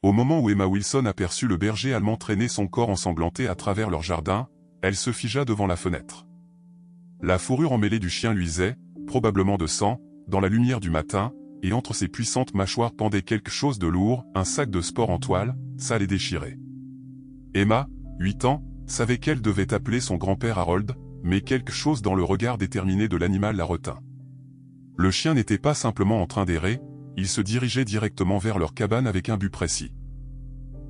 Au moment où Emma Wilson aperçut le berger allemand traîner son corps ensanglanté à travers leur jardin, elle se figea devant la fenêtre. La fourrure emmêlée du chien luisait, probablement de sang, dans la lumière du matin, et entre ses puissantes mâchoires pendait quelque chose de lourd, un sac de sport en toile, sale et déchiré. Emma, 8 ans, savait qu'elle devait appeler son grand-père Harold, mais quelque chose dans le regard déterminé de l'animal la retint. Le chien n'était pas simplement en train d'errer, il se dirigeait directement vers leur cabane avec un but précis.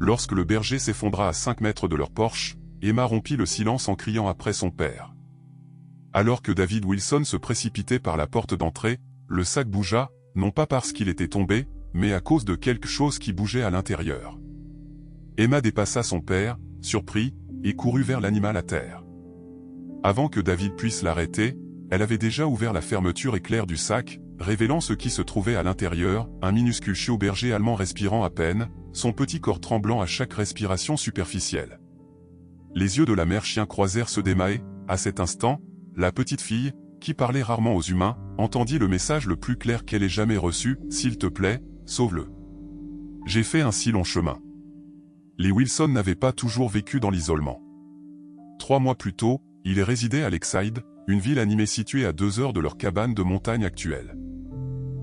Lorsque le berger s'effondra à 5 mètres de leur porche, Emma rompit le silence en criant après son père. Alors que David Wilson se précipitait par la porte d'entrée, le sac bougea, non pas parce qu'il était tombé, mais à cause de quelque chose qui bougeait à l'intérieur. Emma dépassa son père, surpris, et courut vers l'animal à terre. Avant que David puisse l'arrêter, elle avait déjà ouvert la fermeture éclair du sac, révélant ce qui se trouvait à l'intérieur, un minuscule chiot berger allemand respirant à peine, son petit corps tremblant à chaque respiration superficielle. Les yeux de la mère chien croisèrent ceux d'Emma et, à cet instant, la petite fille, qui parlait rarement aux humains, entendit le message le plus clair qu'elle ait jamais reçu, « S'il te plaît, sauve-le. J'ai fait un si long chemin. » Les Wilson n'avaient pas toujours vécu dans l'isolement. 3 mois plus tôt, ils résidaient à Lakeside, une ville animée située à 2 heures de leur cabane de montagne actuelle.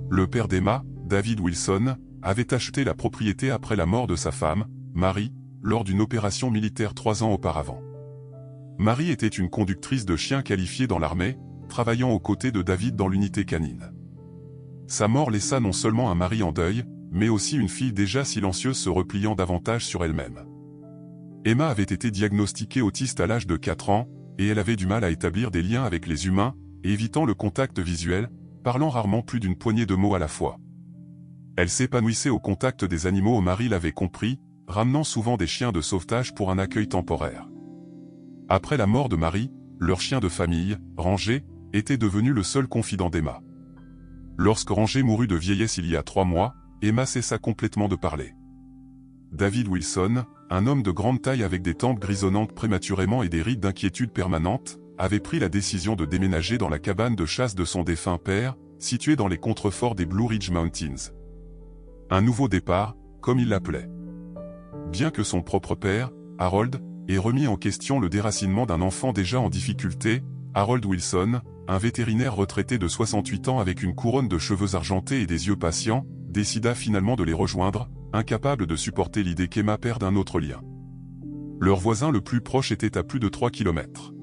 Le père d'Emma, David Wilson, avait acheté la propriété après la mort de sa femme, Mary, lors d'une opération militaire 3 ans auparavant. Mary était une conductrice de chiens qualifiée dans l'armée, travaillant aux côtés de David dans l'unité canine. Sa mort laissa non seulement un mari en deuil, mais aussi une fille déjà silencieuse se repliant davantage sur elle-même. Emma avait été diagnostiquée autiste à l'âge de 4 ans, et elle avait du mal à établir des liens avec les humains, évitant le contact visuel, parlant rarement plus d'une poignée de mots à la fois. Elle s'épanouissait au contact des animaux, Mary l'avait compris, ramenant souvent des chiens de sauvetage pour un accueil temporaire. Après la mort de Mary, leur chien de famille, Ranger, était devenu le seul confident d'Emma. Lorsque Ranger mourut de vieillesse il y a 3 mois, Emma cessa complètement de parler. David Wilson, un homme de grande taille avec des tempes grisonnantes prématurément et des rides d'inquiétude permanentes, avait pris la décision de déménager dans la cabane de chasse de son défunt père, située dans les contreforts des Blue Ridge Mountains. Un nouveau départ, comme il l'appelait. Bien que son propre père, Harold, ait remis en question le déracinement d'un enfant déjà en difficulté, Harold Wilson, un vétérinaire retraité de 68 ans avec une couronne de cheveux argentés et des yeux patients, décida finalement de les rejoindre, incapable de supporter l'idée qu'Emma perde un autre lien. Leur voisin le plus proche était à plus de 3 km.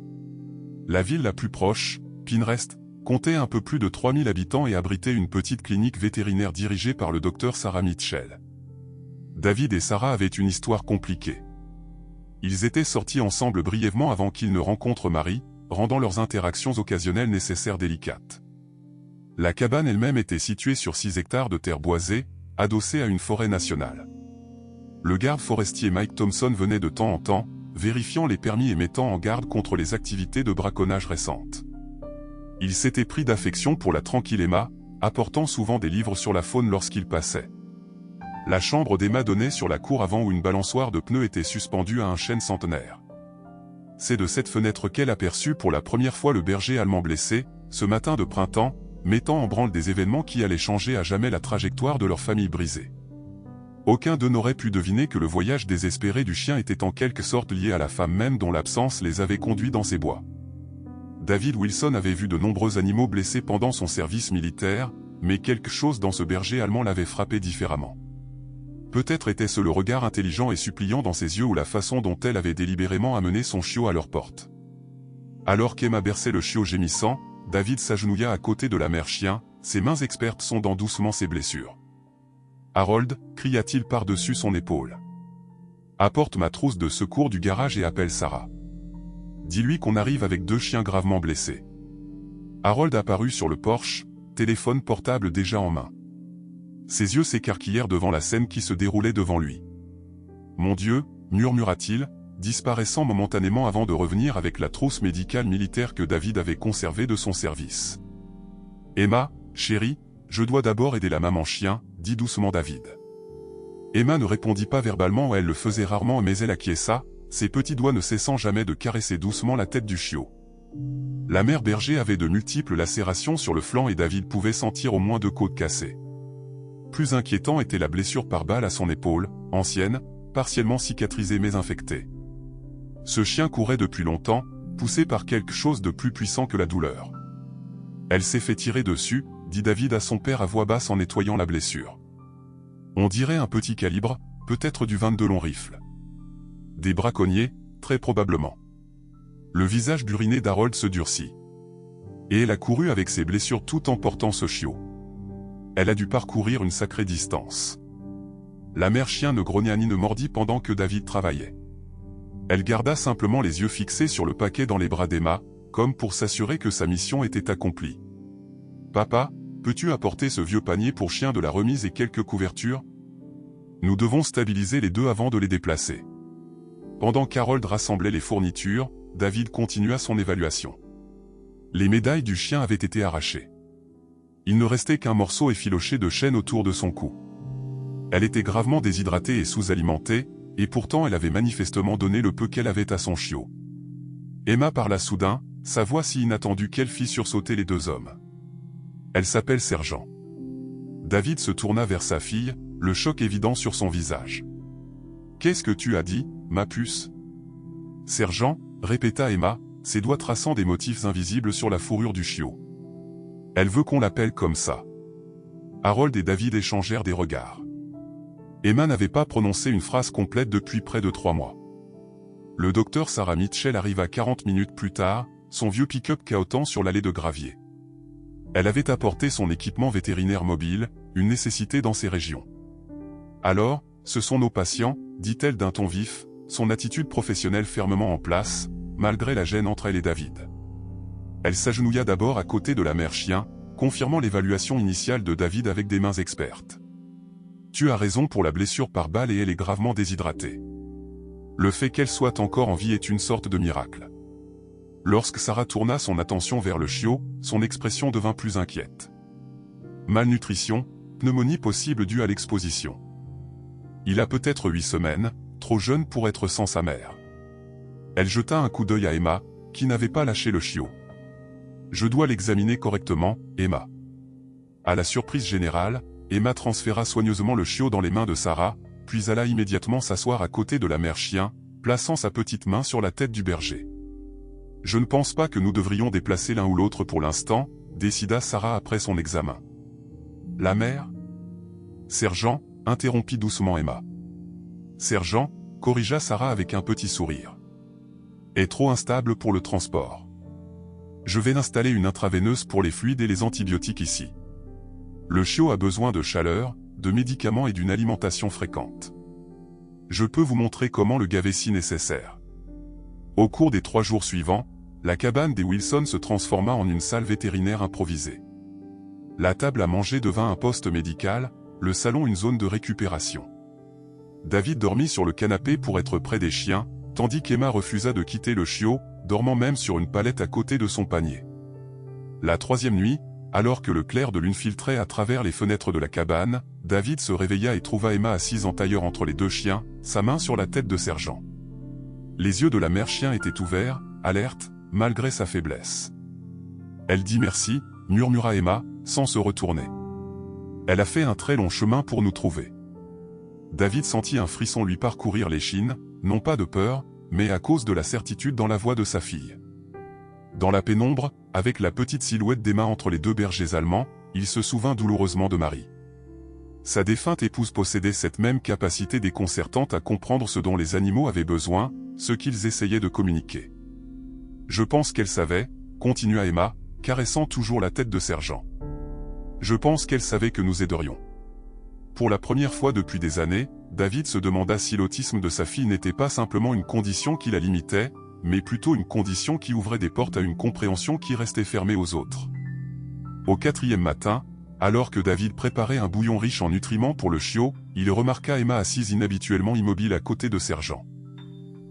La ville la plus proche, Pinrest, comptait un peu plus de 3000 habitants et abritait une petite clinique vétérinaire dirigée par le docteur Sarah Mitchell. David et Sarah avaient une histoire compliquée. Ils étaient sortis ensemble brièvement avant qu'ils ne rencontrent Mary, rendant leurs interactions occasionnelles nécessaires délicates. La cabane elle-même était située sur 6 hectares de terre boisée, adossée à une forêt nationale. Le garde forestier Mike Thompson venait de temps en temps, vérifiant les permis et mettant en garde contre les activités de braconnage récentes. Il s'était pris d'affection pour la tranquille Emma, apportant souvent des livres sur la faune lorsqu'il passait. La chambre d'Emma donnait sur la cour avant où une balançoire de pneus était suspendue à un chêne centenaire. C'est de cette fenêtre qu'elle aperçut pour la première fois le berger allemand blessé, ce matin de printemps, mettant en branle des événements qui allaient changer à jamais la trajectoire de leur famille brisée. Aucun d'eux n'aurait pu deviner que le voyage désespéré du chien était en quelque sorte lié à la femme même dont l'absence les avait conduits dans ces bois. David Wilson avait vu de nombreux animaux blessés pendant son service militaire, mais quelque chose dans ce berger allemand l'avait frappé différemment. Peut-être était-ce le regard intelligent et suppliant dans ses yeux ou la façon dont elle avait délibérément amené son chiot à leur porte. Alors qu'Emma berçait le chiot gémissant, David s'agenouilla à côté de la mère chien, ses mains expertes sondant doucement ses blessures. « Harold » cria-t-il par-dessus son épaule. « Apporte ma trousse de secours du garage et appelle Sarah. Dis-lui qu'on arrive avec 2 chiens gravement blessés. » Harold apparut sur le porche, téléphone portable déjà en main. Ses yeux s'écarquillèrent devant la scène qui se déroulait devant lui. « Mon Dieu » murmura-t-il, disparaissant momentanément avant de revenir avec la trousse médicale militaire que David avait conservée de son service. « Emma, chérie, je dois d'abord aider la maman chien » dit doucement David. Emma ne répondit pas verbalement, elle le faisait rarement mais elle acquiesça, ses petits doigts ne cessant jamais de caresser doucement la tête du chiot. La mère berger avait de multiples lacérations sur le flanc et David pouvait sentir au moins 2 côtes cassées. Plus inquiétant était la blessure par balle à son épaule, ancienne, partiellement cicatrisée mais infectée. Ce chien courait depuis longtemps, poussé par quelque chose de plus puissant que la douleur. Elle s'est fait tirer dessus, dit David à son père à voix basse en nettoyant la blessure. On dirait un petit calibre, peut-être du 22 long rifle. Des braconniers, très probablement. Le visage buriné d'Harold se durcit. Et elle a couru avec ses blessures tout en portant ce chiot. Elle a dû parcourir une sacrée distance. La mère chien ne grogna ni ne mordit pendant que David travaillait. Elle garda simplement les yeux fixés sur le paquet dans les bras d'Emma, comme pour s'assurer que sa mission était accomplie. « Papa, peux-tu apporter ce vieux panier pour chien de la remise et quelques couvertures? Nous devons stabiliser les deux avant de les déplacer. » Pendant qu'Harold rassemblait les fournitures, David continua son évaluation. Les médailles du chien avaient été arrachées. Il ne restait qu'un morceau effiloché de chaîne autour de son cou. Elle était gravement déshydratée et sous-alimentée, et pourtant elle avait manifestement donné le peu qu'elle avait à son chiot. Emma parla soudain, sa voix si inattendue qu'elle fit sursauter les deux hommes. Elle s'appelle Sergent. David se tourna vers sa fille, le choc évident sur son visage. Qu'est-ce que tu as dit, ma puce? Sergent, répéta Emma, ses doigts traçant des motifs invisibles sur la fourrure du chiot. Elle veut qu'on l'appelle comme ça. Harold et David échangèrent des regards. Emma n'avait pas prononcé une phrase complète depuis près de 3 mois. Le docteur Sarah Mitchell arriva 40 minutes plus tard, son vieux pick-up cahotant sur l'allée de gravier. Elle avait apporté son équipement vétérinaire mobile, une nécessité dans ces régions. Alors, ce sont nos patients, dit-elle d'un ton vif, son attitude professionnelle fermement en place, malgré la gêne entre elle et David. Elle s'agenouilla d'abord à côté de la mère chien, confirmant l'évaluation initiale de David avec des mains expertes. Tu as raison pour la blessure par balle et elle est gravement déshydratée. Le fait qu'elle soit encore en vie est une sorte de miracle. Lorsque Sarah tourna son attention vers le chiot, son expression devint plus inquiète. Malnutrition, pneumonie possible due à l'exposition. Il a peut-être 8 semaines, trop jeune pour être sans sa mère. Elle jeta un coup d'œil à Emma, qui n'avait pas lâché le chiot. Je dois l'examiner correctement, Emma. À la surprise générale, Emma transféra soigneusement le chiot dans les mains de Sarah, puis alla immédiatement s'asseoir à côté de la mère chien, plaçant sa petite main sur la tête du berger. Je ne pense pas que nous devrions déplacer l'un ou l'autre pour l'instant, décida Sarah après son examen. La mère? Sergent, interrompit doucement Emma. Sergent, corrigea Sarah avec un petit sourire. Est trop instable pour le transport. Je vais installer une intraveineuse pour les fluides et les antibiotiques ici. Le chiot a besoin de chaleur, de médicaments et d'une alimentation fréquente. Je peux vous montrer comment le gaver si nécessaire. Au cours des 3 jours suivants, la cabane des Wilson se transforma en une salle vétérinaire improvisée. La table à manger devint un poste médical, le salon une zone de récupération. David dormit sur le canapé pour être près des chiens, tandis qu'Emma refusa de quitter le chiot, dormant même sur une palette à côté de son panier. La 3e nuit, alors que le clair de lune filtrait à travers les fenêtres de la cabane, David se réveilla et trouva Emma assise en tailleur entre les 2 chiens, sa main sur la tête de Sergent. Les yeux de la mère chien étaient ouverts, alerte, malgré sa faiblesse. Elle dit merci, murmura Emma, sans se retourner. Elle a fait un très long chemin pour nous trouver. David sentit un frisson lui parcourir l'échine, non pas de peur, mais à cause de la certitude dans la voix de sa fille. Dans la pénombre, avec la petite silhouette d'Emma entre les 2 bergers allemands, il se souvint douloureusement de Marie. Sa défunte épouse possédait cette même capacité déconcertante à comprendre ce dont les animaux avaient besoin, ce qu'ils essayaient de communiquer. Je pense qu'elle savait, continua Emma, caressant toujours la tête de Sergent. Je pense qu'elle savait que nous aiderions. Pour la première fois depuis des années, David se demanda si l'autisme de sa fille n'était pas simplement une condition qui la limitait, mais plutôt une condition qui ouvrait des portes à une compréhension qui restait fermée aux autres. Au 4e matin, alors que David préparait un bouillon riche en nutriments pour le chiot, il remarqua Emma assise inhabituellement immobile à côté de Sergent.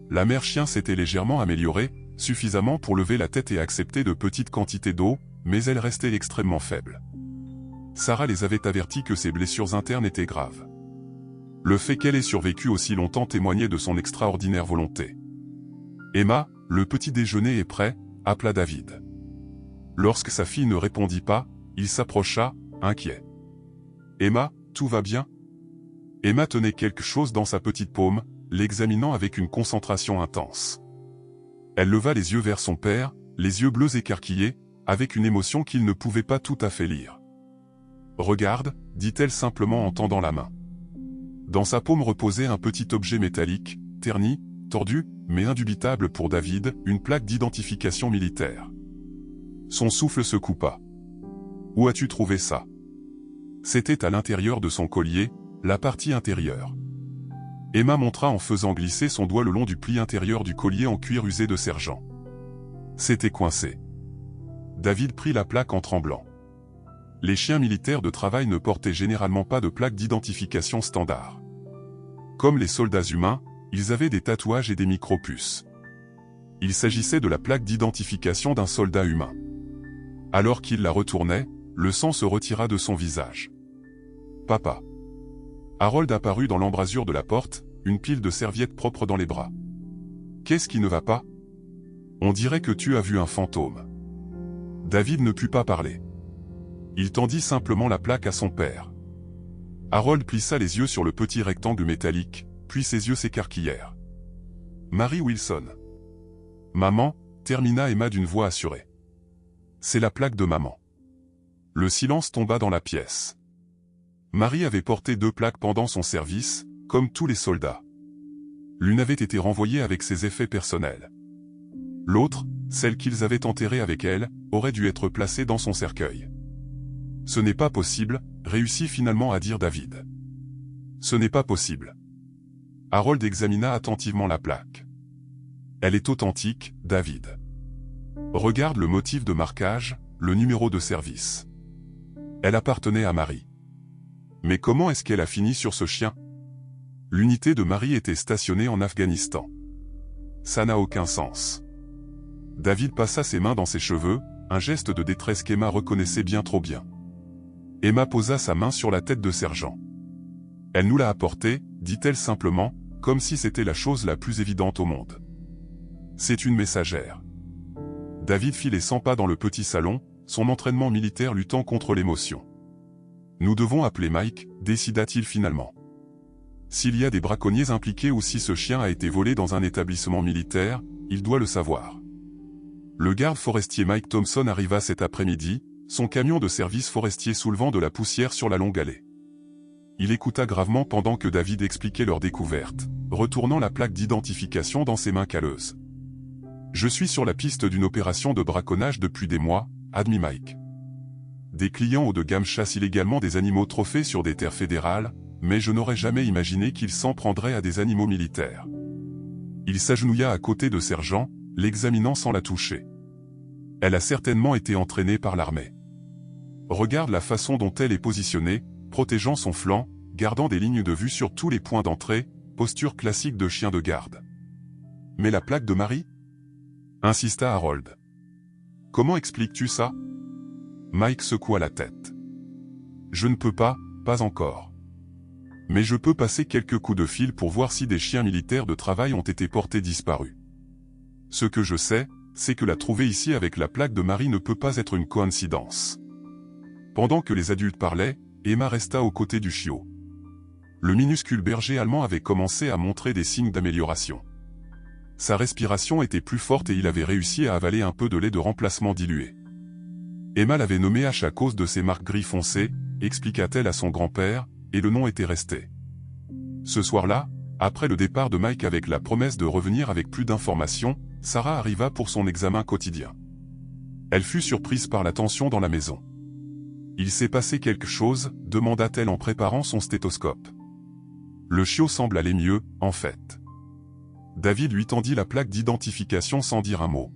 La mère chien s'était légèrement améliorée, suffisamment pour lever la tête et accepter de petites quantités d'eau, mais elle restait extrêmement faible. Sarah les avait avertis que ses blessures internes étaient graves. Le fait qu'elle ait survécu aussi longtemps témoignait de son extraordinaire volonté. Emma, le petit déjeuner est prêt, appela David. Lorsque sa fille ne répondit pas, il s'approcha, inquiet. Emma, tout va bien? Emma tenait quelque chose dans sa petite paume, l'examinant avec une concentration intense. Elle leva les yeux vers son père, les yeux bleus écarquillés, avec une émotion qu'il ne pouvait pas tout à fait lire. « Regarde », dit-elle simplement en tendant la main. Dans sa paume reposait un petit objet métallique, terni, tordu, mais indubitable pour David, une plaque d'identification militaire. Son souffle se coupa. « Où as-tu trouvé ça ?» C'était à l'intérieur de son collier, la partie intérieure. Emma montra en faisant glisser son doigt le long du pli intérieur du collier en cuir usé de sergent. C'était coincé. David prit la plaque en tremblant. Les chiens militaires de travail ne portaient généralement pas de plaque d'identification standard. Comme les soldats humains, ils avaient des tatouages et des micro-puces. Il s'agissait de la plaque d'identification d'un soldat humain. Alors qu'il la retournait, le sang se retira de son visage. « Papa !» Harold apparut dans l'embrasure de la porte, une pile de serviettes propres dans les bras. « Qu'est-ce qui ne va pas ? On dirait que tu as vu un fantôme. » David ne put pas parler. Il tendit simplement la plaque à son père. Harold plissa les yeux sur le petit rectangle métallique, puis ses yeux s'écarquillèrent. « Mary Wilson. »« Maman », termina Emma d'une voix assurée. « C'est la plaque de maman. » Le silence tomba dans la pièce. Marie avait porté 2 plaques pendant son service, comme tous les soldats. L'une avait été renvoyée avec ses effets personnels. L'autre, celle qu'ils avaient enterrée avec elle, aurait dû être placée dans son cercueil. « Ce n'est pas possible », réussit finalement à dire David. « Ce n'est pas possible. » Harold examina attentivement la plaque. « Elle est authentique, David. Regarde le motif de marquage, le numéro de service. Elle appartenait à Marie. Mais comment est-ce qu'elle a fini sur ce chien? L'unité de Marie était stationnée en Afghanistan. Ça n'a aucun sens. » David passa ses mains dans ses cheveux, un geste de détresse qu'Emma reconnaissait bien trop bien. Emma posa sa main sur la tête de sergent. « Elle nous l'a apportée », dit-elle simplement, comme si c'était la chose la plus évidente au monde. « C'est une messagère. » David fit les 100 pas dans le petit salon, son entraînement militaire luttant contre l'émotion. « Nous devons appeler Mike », décida-t-il finalement. « S'il y a des braconniers impliqués ou si ce chien a été volé dans un établissement militaire, il doit le savoir. » Le garde forestier Mike Thompson arriva cet après-midi, son camion de service forestier soulevant de la poussière sur la longue allée. Il écouta gravement pendant que David expliquait leur découverte, retournant la plaque d'identification dans ses mains calleuses. « Je suis sur la piste d'une opération de braconnage depuis des mois », admit Mike. Des clients haut de gamme chassent illégalement des animaux trophées sur des terres fédérales, mais je n'aurais jamais imaginé qu'ils s'en prendraient à des animaux militaires. Il s'agenouilla à côté de sergent, l'examinant sans la toucher. Elle a certainement été entraînée par l'armée. Regarde la façon dont elle est positionnée, protégeant son flanc, gardant des lignes de vue sur tous les points d'entrée, posture classique de chien de garde. Mais la plaque de Marie? Insista Harold. Comment expliques-tu ça? Mike secoua la tête. Je ne peux pas encore. Mais je peux passer quelques coups de fil pour voir si des chiens militaires de travail ont été portés disparus. Ce que je sais, c'est que la trouver ici avec la plaque de Marie ne peut pas être une coïncidence. Pendant que les adultes parlaient, Emma resta aux côtés du chiot. Le minuscule berger allemand avait commencé à montrer des signes d'amélioration. Sa respiration était plus forte et il avait réussi à avaler un peu de lait de remplacement dilué. Emma l'avait nommé H à cause de ses marques gris foncé, expliqua-t-elle à son grand-père, et le nom était resté. Ce soir-là, après le départ de Mike avec la promesse de revenir avec plus d'informations, Sarah arriva pour son examen quotidien. Elle fut surprise par la tension dans la maison. « Il s'est passé quelque chose ?» demanda-t-elle en préparant son stéthoscope. Le chiot semble aller mieux, en fait. David lui tendit la plaque d'identification sans dire un mot.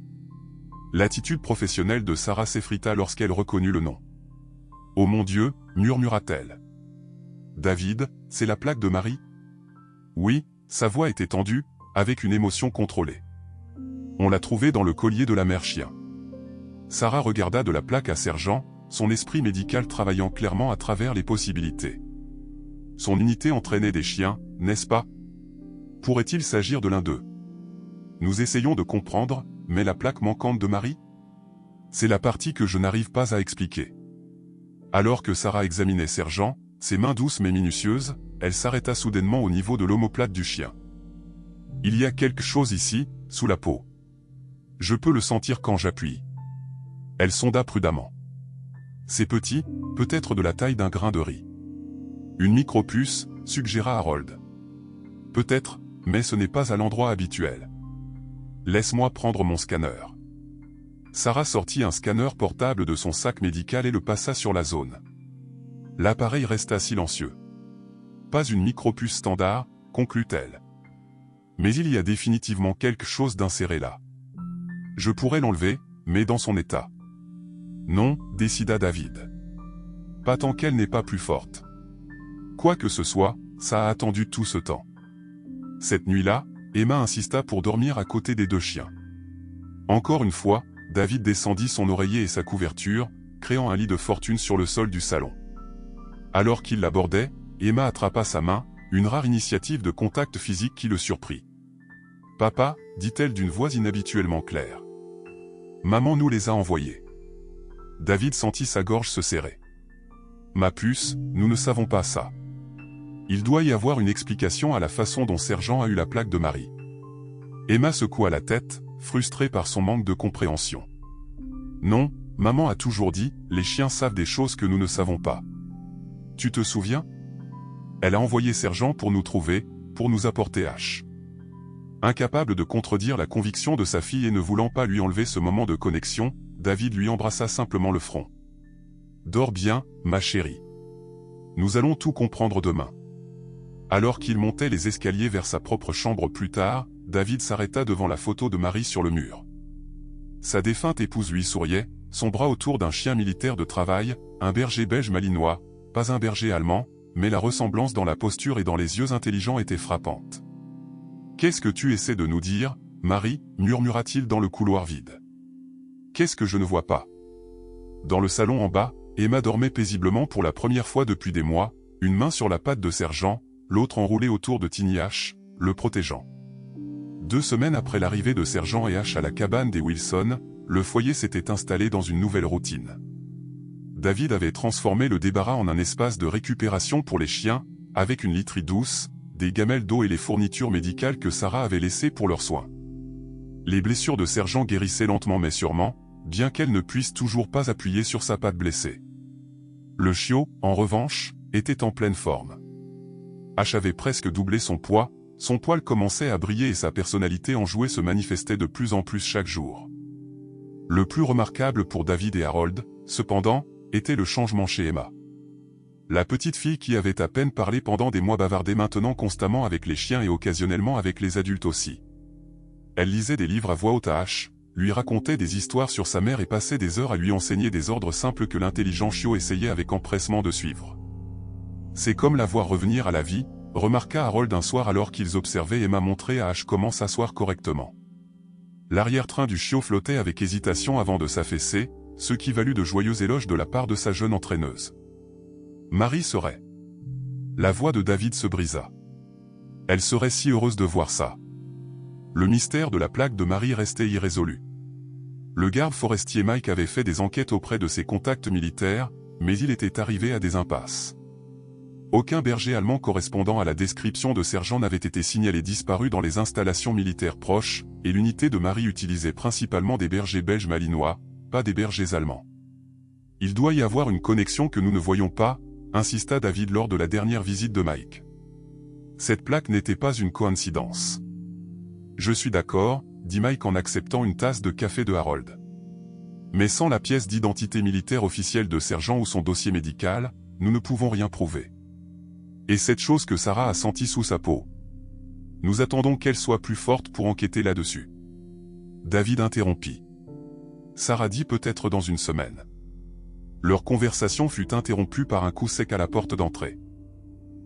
L'attitude professionnelle de Sarah s'effrita lorsqu'elle reconnut le nom. « Oh mon Dieu !» murmura-t-elle. « David, c'est la plaque de Marie ?» Oui, sa voix était tendue, avec une émotion contrôlée. On l'a trouvée dans le collier de la mère chien. Sarah regarda de la plaque à sergent, son esprit médical travaillant clairement à travers les possibilités. Son unité entraînait des chiens, n'est-ce pas? Pourrait-il s'agir de l'un d'eux? Nous essayons de comprendre, mais la plaque manquante de Marie? C'est la partie que je n'arrive pas à expliquer. Alors que Sarah examinait sergent, ses mains douces mais minutieuses, elle s'arrêta soudainement au niveau de l'omoplate du chien. Il y a quelque chose ici, sous la peau. Je peux le sentir quand j'appuie. Elle sonda prudemment. C'est petit, peut-être de la taille d'un grain de riz. Une micropuce, suggéra Harold. Peut-être, mais ce n'est pas à l'endroit habituel. Laisse-moi prendre mon scanner. Sarah sortit un scanner portable de son sac médical et le passa sur la zone. L'appareil resta silencieux. Pas une micropuce standard, conclut-elle. Mais il y a définitivement quelque chose d'inséré là. Je pourrais l'enlever, mais dans son état. Non, décida David. Pas tant qu'elle n'est pas plus forte. Quoi que ce soit, ça a attendu tout ce temps. Cette nuit-là, Emma insista pour dormir à côté des deux chiens. Encore une fois, David descendit son oreiller et sa couverture, créant un lit de fortune sur le sol du salon. Alors qu'il l'abordait, Emma attrapa sa main, une rare initiative de contact physique qui le surprit. « Papa, dit-elle d'une voix inhabituellement claire. Maman nous les a envoyés. » David sentit sa gorge se serrer. « Ma puce, nous ne savons pas ça. Il doit y avoir une explication à la façon dont Sergent a eu la plaque de Marie. » Emma secoua la tête, frustrée par son manque de compréhension. « Non, maman a toujours dit, les chiens savent des choses que nous ne savons pas. Tu te souviens? Elle a envoyé Sergent pour nous trouver, pour nous apporter H. » Incapable de contredire la conviction de sa fille et ne voulant pas lui enlever ce moment de connexion, David lui embrassa simplement le front. « Dors bien, ma chérie. Nous allons tout comprendre demain. » Alors qu'il montait les escaliers vers sa propre chambre plus tard, David s'arrêta devant la photo de Marie sur le mur. Sa défunte épouse lui souriait, son bras autour d'un chien militaire de travail, un berger belge malinois, pas un berger allemand, mais la ressemblance dans la posture et dans les yeux intelligents était frappante. « Qu'est-ce que tu essaies de nous dire, Marie » murmura-t-il dans le couloir vide. « Qu'est-ce que je ne vois pas ?» Dans le salon en bas, Emma dormait paisiblement pour la première fois depuis des mois, une main sur la patte de Sergent, l'autre enroulée autour de Tiny H, le protégeant. 2 semaines après l'arrivée de Sergent et H à la cabane des Wilson, le foyer s'était installé dans une nouvelle routine. David avait transformé le débarras en un espace de récupération pour les chiens, avec une literie douce, des gamelles d'eau et les fournitures médicales que Sarah avait laissées pour leurs soins. Les blessures de Sergent guérissaient lentement mais sûrement, bien qu'elle ne puisse toujours pas appuyer sur sa patte blessée. Le chiot, en revanche, était en pleine forme. H avait presque doublé son poids, son poil commençait à briller et sa personnalité enjouée se manifestait de plus en plus chaque jour. Le plus remarquable pour David et Harold, cependant, était le changement chez Emma. La petite fille qui avait à peine parlé pendant des mois bavardait maintenant constamment avec les chiens et occasionnellement avec les adultes aussi. Elle lisait des livres à voix haute à H, lui racontait des histoires sur sa mère et passait des heures à lui enseigner des ordres simples que l'intelligent chiot essayait avec empressement de suivre. C'est comme la voir revenir à la vie, remarqua Harold un soir alors qu'ils observaient Emma montrer à H comment s'asseoir correctement. L'arrière-train du chiot flottait avec hésitation avant de s'affaisser, ce qui valut de joyeux éloges de la part de sa jeune entraîneuse. Marie serait. La voix de David se brisa. Elle serait si heureuse de voir ça. Le mystère de la plaque de Marie restait irrésolu. Le garde forestier Mike avait fait des enquêtes auprès de ses contacts militaires, mais il était arrivé à des impasses. Aucun berger allemand correspondant à la description de Sergent n'avait été signalé disparu dans les installations militaires proches, et l'unité de Marie utilisait principalement des bergers belges malinois, pas des bergers allemands. Il doit y avoir une connexion que nous ne voyons pas, insista David lors de la dernière visite de Mike. Cette plaque n'était pas une coïncidence. Je suis d'accord, dit Mike en acceptant une tasse de café de Harold. Mais sans la pièce d'identité militaire officielle de Sergent ou son dossier médical, nous ne pouvons rien prouver. Et cette chose que Sarah a sentie sous sa peau. Nous attendons qu'elle soit plus forte pour enquêter là-dessus. David interrompit. Sarah dit peut-être dans une semaine. Leur conversation fut interrompue par un coup sec à la porte d'entrée.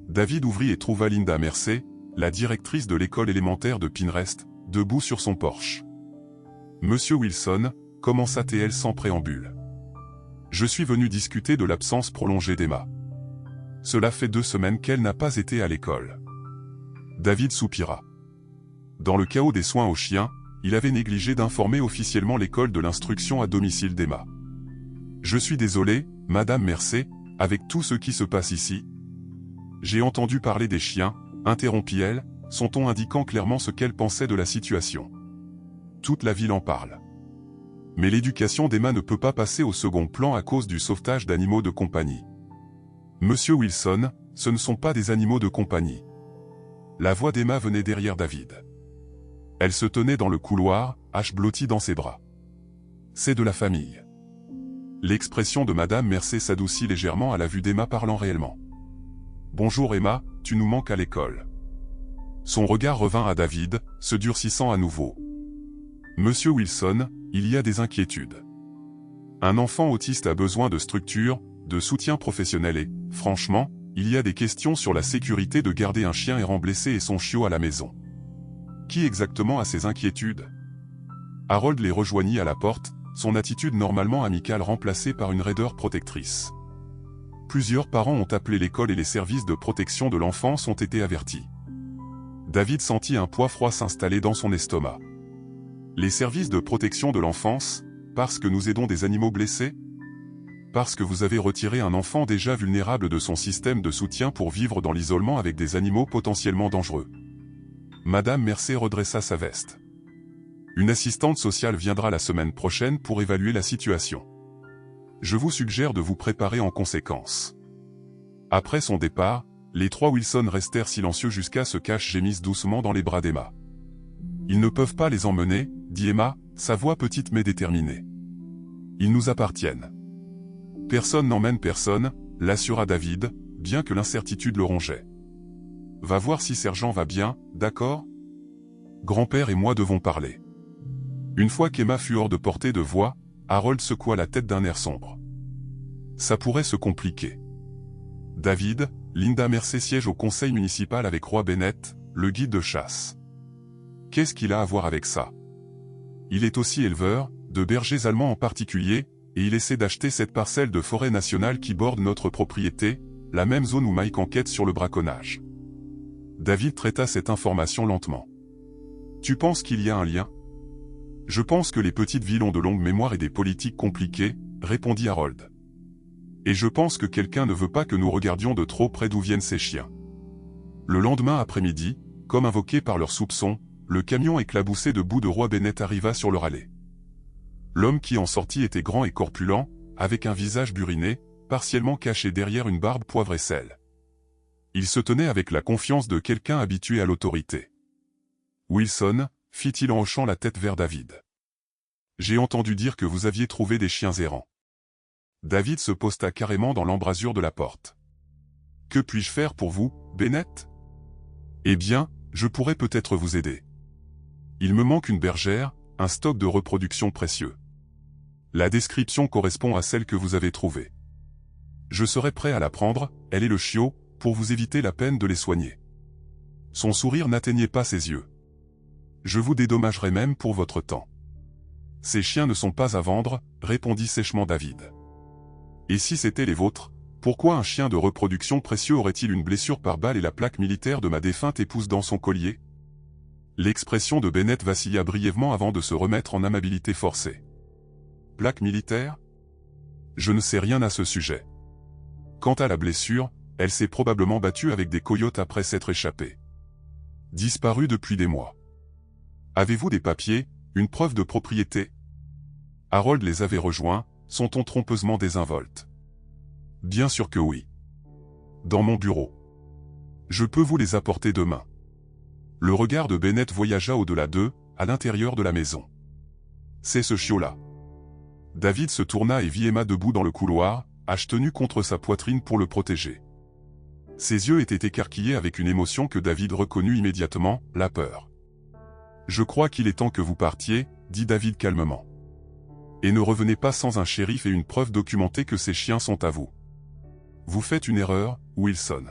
David ouvrit et trouva Linda Mercer, la directrice de l'école élémentaire de Pinrest, debout sur son porche. « Monsieur Wilson » commença-t-elle sans préambule. « Je suis venu discuter de l'absence prolongée d'Emma. Cela fait 2 semaines qu'elle n'a pas été à l'école. » David soupira. Dans le chaos des soins aux chiens, il avait négligé d'informer officiellement l'école de l'instruction à domicile d'Emma. « Je suis désolé, Madame Mercer, avec tout ce qui se passe ici, j'ai entendu parler des chiens, interrompit-elle, son ton indiquant clairement ce qu'elle pensait de la situation. Toute la ville en parle. Mais l'éducation d'Emma ne peut pas passer au second plan à cause du sauvetage d'animaux de compagnie. Monsieur Wilson, ce ne sont pas des animaux de compagnie. La voix d'Emma venait derrière David. Elle se tenait dans le couloir, hache blottie dans ses bras. C'est de la famille. L'expression de Madame Mercé s'adoucit légèrement à la vue d'Emma parlant réellement. Bonjour Emma, tu nous manques à l'école. Son regard revint à David, se durcissant à nouveau. Monsieur Wilson, il y a des inquiétudes. Un enfant autiste a besoin de structure, de soutien professionnel et, franchement, il y a des questions sur la sécurité de garder un chien errant blessé et son chiot à la maison. Qui exactement a ces inquiétudes? Harold les rejoignit à la porte, son attitude normalement amicale remplacée par une raideur protectrice. Plusieurs parents ont appelé l'école et les services de protection de l'enfance ont été avertis. David sentit un poids froid s'installer dans son estomac. Les services de protection de l'enfance, parce que nous aidons des animaux blessés? Parce que vous avez retiré un enfant déjà vulnérable de son système de soutien pour vivre dans l'isolement avec des animaux potentiellement dangereux. Madame Mercé redressa sa veste. Une assistante sociale viendra la semaine prochaine pour évaluer la situation. Je vous suggère de vous préparer en conséquence. Après son départ, les trois Wilson restèrent silencieux jusqu'à ce qu'Ash gémisse doucement dans les bras d'Emma. Ils ne peuvent pas les emmener, dit Emma, sa voix petite mais déterminée. Ils nous appartiennent. Personne n'emmène personne, l'assura David, bien que l'incertitude le rongeait. Va voir si Sergent va bien, d'accord? Grand-père et moi devons parler. Une fois qu'Emma fut hors de portée de voix, Harold secoua la tête d'un air sombre. Ça pourrait se compliquer. David, Linda Mercé siège au conseil municipal avec Roy Bennett, le guide de chasse. Qu'est-ce qu'il a à voir avec ça? Il est aussi éleveur, de bergers allemands en particulier, et il essaie d'acheter cette parcelle de forêt nationale qui borde notre propriété, la même zone où Mike enquête sur le braconnage. David traita cette information lentement. Tu penses qu'il y a un lien? Je pense que les petites villes ont de longues mémoires et des politiques compliquées, répondit Harold. Et je pense que quelqu'un ne veut pas que nous regardions de trop près d'où viennent ces chiens. Le lendemain après-midi, comme invoqué par leurs soupçons, le camion éclaboussé de boue de Roy Bennett arriva sur leur allée. L'homme qui en sortit était grand et corpulent, avec un visage buriné, partiellement caché derrière une barbe poivre et sel. Il se tenait avec la confiance de quelqu'un habitué à l'autorité. Wilson, fit-il en hochant la tête vers David. J'ai entendu dire que vous aviez trouvé des chiens errants. David se posta carrément dans l'embrasure de la porte. Que puis-je faire pour vous, Bennett? Eh bien, je pourrais peut-être vous aider. Il me manque une bergère, un stock de reproduction précieux. La description correspond à celle que vous avez trouvée. Je serai prêt à la prendre, elle et le chiot, pour vous éviter la peine de les soigner. Son sourire n'atteignait pas ses yeux. Je vous dédommagerai même pour votre temps. Ces chiens ne sont pas à vendre, répondit sèchement David. Et si c'étaient les vôtres, pourquoi un chien de reproduction précieux aurait-il une blessure par balle et la plaque militaire de ma défunte épouse dans son collier? L'expression de Bennett vacilla brièvement avant de se remettre en amabilité forcée. Plaque militaire? Je ne sais rien à ce sujet. Quant à la blessure, elle s'est probablement battue avec des coyotes après s'être échappée. Disparue depuis des mois. Avez-vous des papiers, une preuve de propriété? Harold les avait rejoints, son ton trompeusement désinvolte. Bien sûr que oui. Dans mon bureau. Je peux vous les apporter demain. Le regard de Bennett voyagea au-delà d'eux, à l'intérieur de la maison. C'est ce chiot-là. David se tourna et vit Emma debout dans le couloir, hache tenue contre sa poitrine pour le protéger. Ses yeux étaient écarquillés avec une émotion que David reconnut immédiatement, la peur. Je crois qu'il est temps que vous partiez, dit David calmement. Et ne revenez pas sans un shérif et une preuve documentée que ces chiens sont à vous. Vous faites une erreur, Wilson.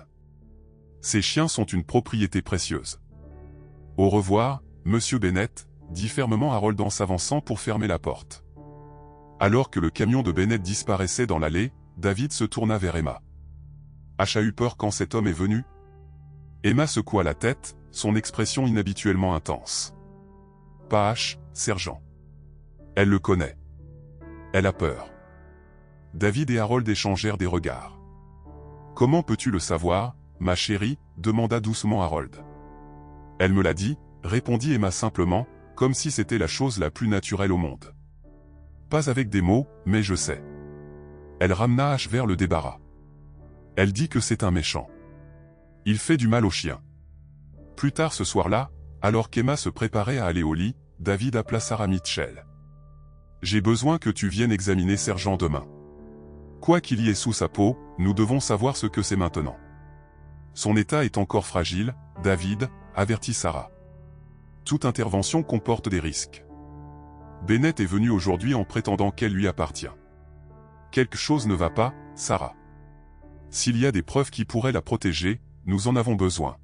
Ces chiens sont une propriété précieuse. Au revoir, monsieur Bennett, dit fermement Harold en s'avançant pour fermer la porte. Alors que le camion de Bennett disparaissait dans l'allée, David se tourna vers Emma. Ash a eu peur quand cet homme est venu? Emma secoua la tête, son expression inhabituellement intense. Pas Ash, sergent. Elle le connaît. Elle a peur. David et Harold échangèrent des regards. Comment peux-tu le savoir, ma chérie ?» demanda doucement Harold. « Elle me l'a dit », répondit Emma simplement, comme si c'était la chose la plus naturelle au monde. « Pas avec des mots, mais je sais. » Elle ramena Ash vers le débarras. « Elle dit que c'est un méchant. Il fait du mal aux chiens. » Plus tard ce soir-là, alors qu'Emma se préparait à aller au lit, David appela Sarah Mitchell. « J'ai besoin que tu viennes examiner Sergent demain. Quoi qu'il y ait sous sa peau, nous devons savoir ce que c'est maintenant. » « Son état est encore fragile, David, » avertit Sarah. « Toute intervention comporte des risques. Bennett est venu aujourd'hui en prétendant qu'elle lui appartient. Quelque chose ne va pas, Sarah. S'il y a des preuves qui pourraient la protéger, nous en avons besoin. »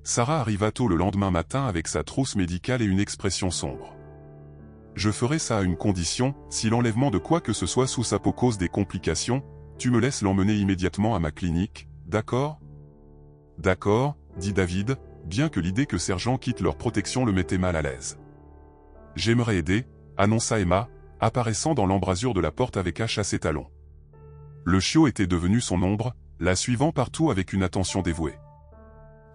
Sarah arriva tôt le lendemain matin avec sa trousse médicale et une expression sombre. « Je ferai ça à une condition, si l'enlèvement de quoi que ce soit sous sa peau cause des complications, tu me laisses l'emmener immédiatement à ma clinique, d'accord ? » « D'accord, » dit David, bien que l'idée que Sergent quitte leur protection le mettait mal à l'aise. « J'aimerais aider, » annonça Emma, apparaissant dans l'embrasure de la porte avec Ash à ses talons. Le chiot était devenu son ombre, la suivant partout avec une attention dévouée.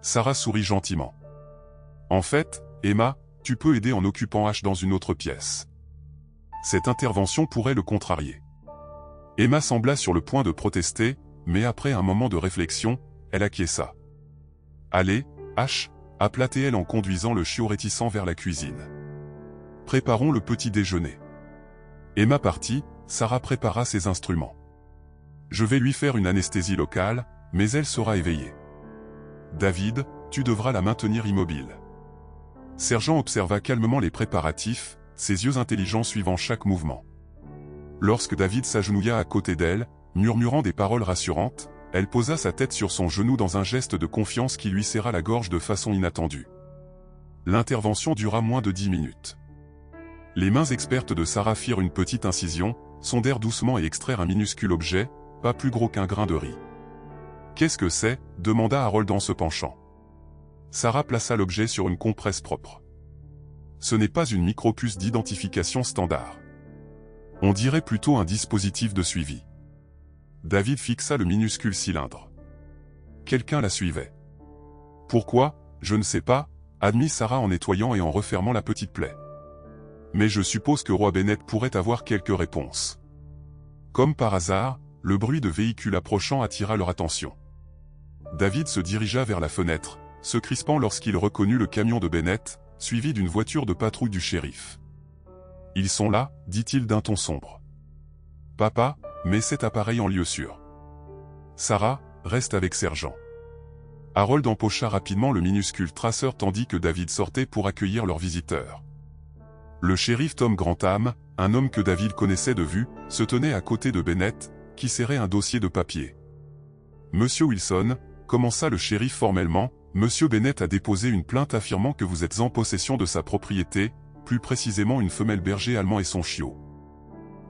Sarah sourit gentiment. « En fait, Emma, tu peux aider en occupant Ash dans une autre pièce. Cette intervention pourrait le contrarier. » Emma sembla sur le point de protester, mais après un moment de réflexion, elle acquiesça. « Allez, Ash, » appela-t-elle en conduisant le chiot réticent vers la cuisine. « Préparons le petit déjeuner. » Emma partit, Sarah prépara ses instruments. « Je vais lui faire une anesthésie locale, mais elle sera éveillée. David, tu devras la maintenir immobile. » Sergent observa calmement les préparatifs, ses yeux intelligents suivant chaque mouvement. Lorsque David s'agenouilla à côté d'elle, murmurant des paroles rassurantes, elle posa sa tête sur son genou dans un geste de confiance qui lui serra la gorge de façon inattendue. L'intervention dura moins de 10 minutes. Les mains expertes de Sarah firent une petite incision, sondèrent doucement et extraire un minuscule objet, pas plus gros qu'un grain de riz. « Qu'est-ce que c'est » demanda Harold en se penchant. Sarah plaça l'objet sur une compresse propre. Ce n'est pas une micropuce d'identification standard. On dirait plutôt un dispositif de suivi. David fixa le minuscule cylindre. Quelqu'un la suivait. « Pourquoi, je ne sais pas » admit Sarah en nettoyant et en refermant la petite plaie. « Mais je suppose que Roi Bennett pourrait avoir quelques réponses. » Comme par hasard, le bruit de véhicules approchant attira leur attention. David se dirigea vers la fenêtre, se crispant lorsqu'il reconnut le camion de Bennett, suivi d'une voiture de patrouille du shérif. « Ils sont là » dit-il d'un ton sombre. « Papa, mets cet appareil en lieu sûr. Sarah, reste avec Sergent. » Harold empocha rapidement le minuscule traceur tandis que David sortait pour accueillir leurs visiteurs. Le shérif Tom Grantham, un homme que David connaissait de vue, se tenait à côté de Bennett, qui serrait un dossier de papier. « Monsieur Wilson, » commença le shérif formellement, « Monsieur Bennett a déposé une plainte affirmant que vous êtes en possession de sa propriété, plus précisément une femelle berger allemand et son chiot.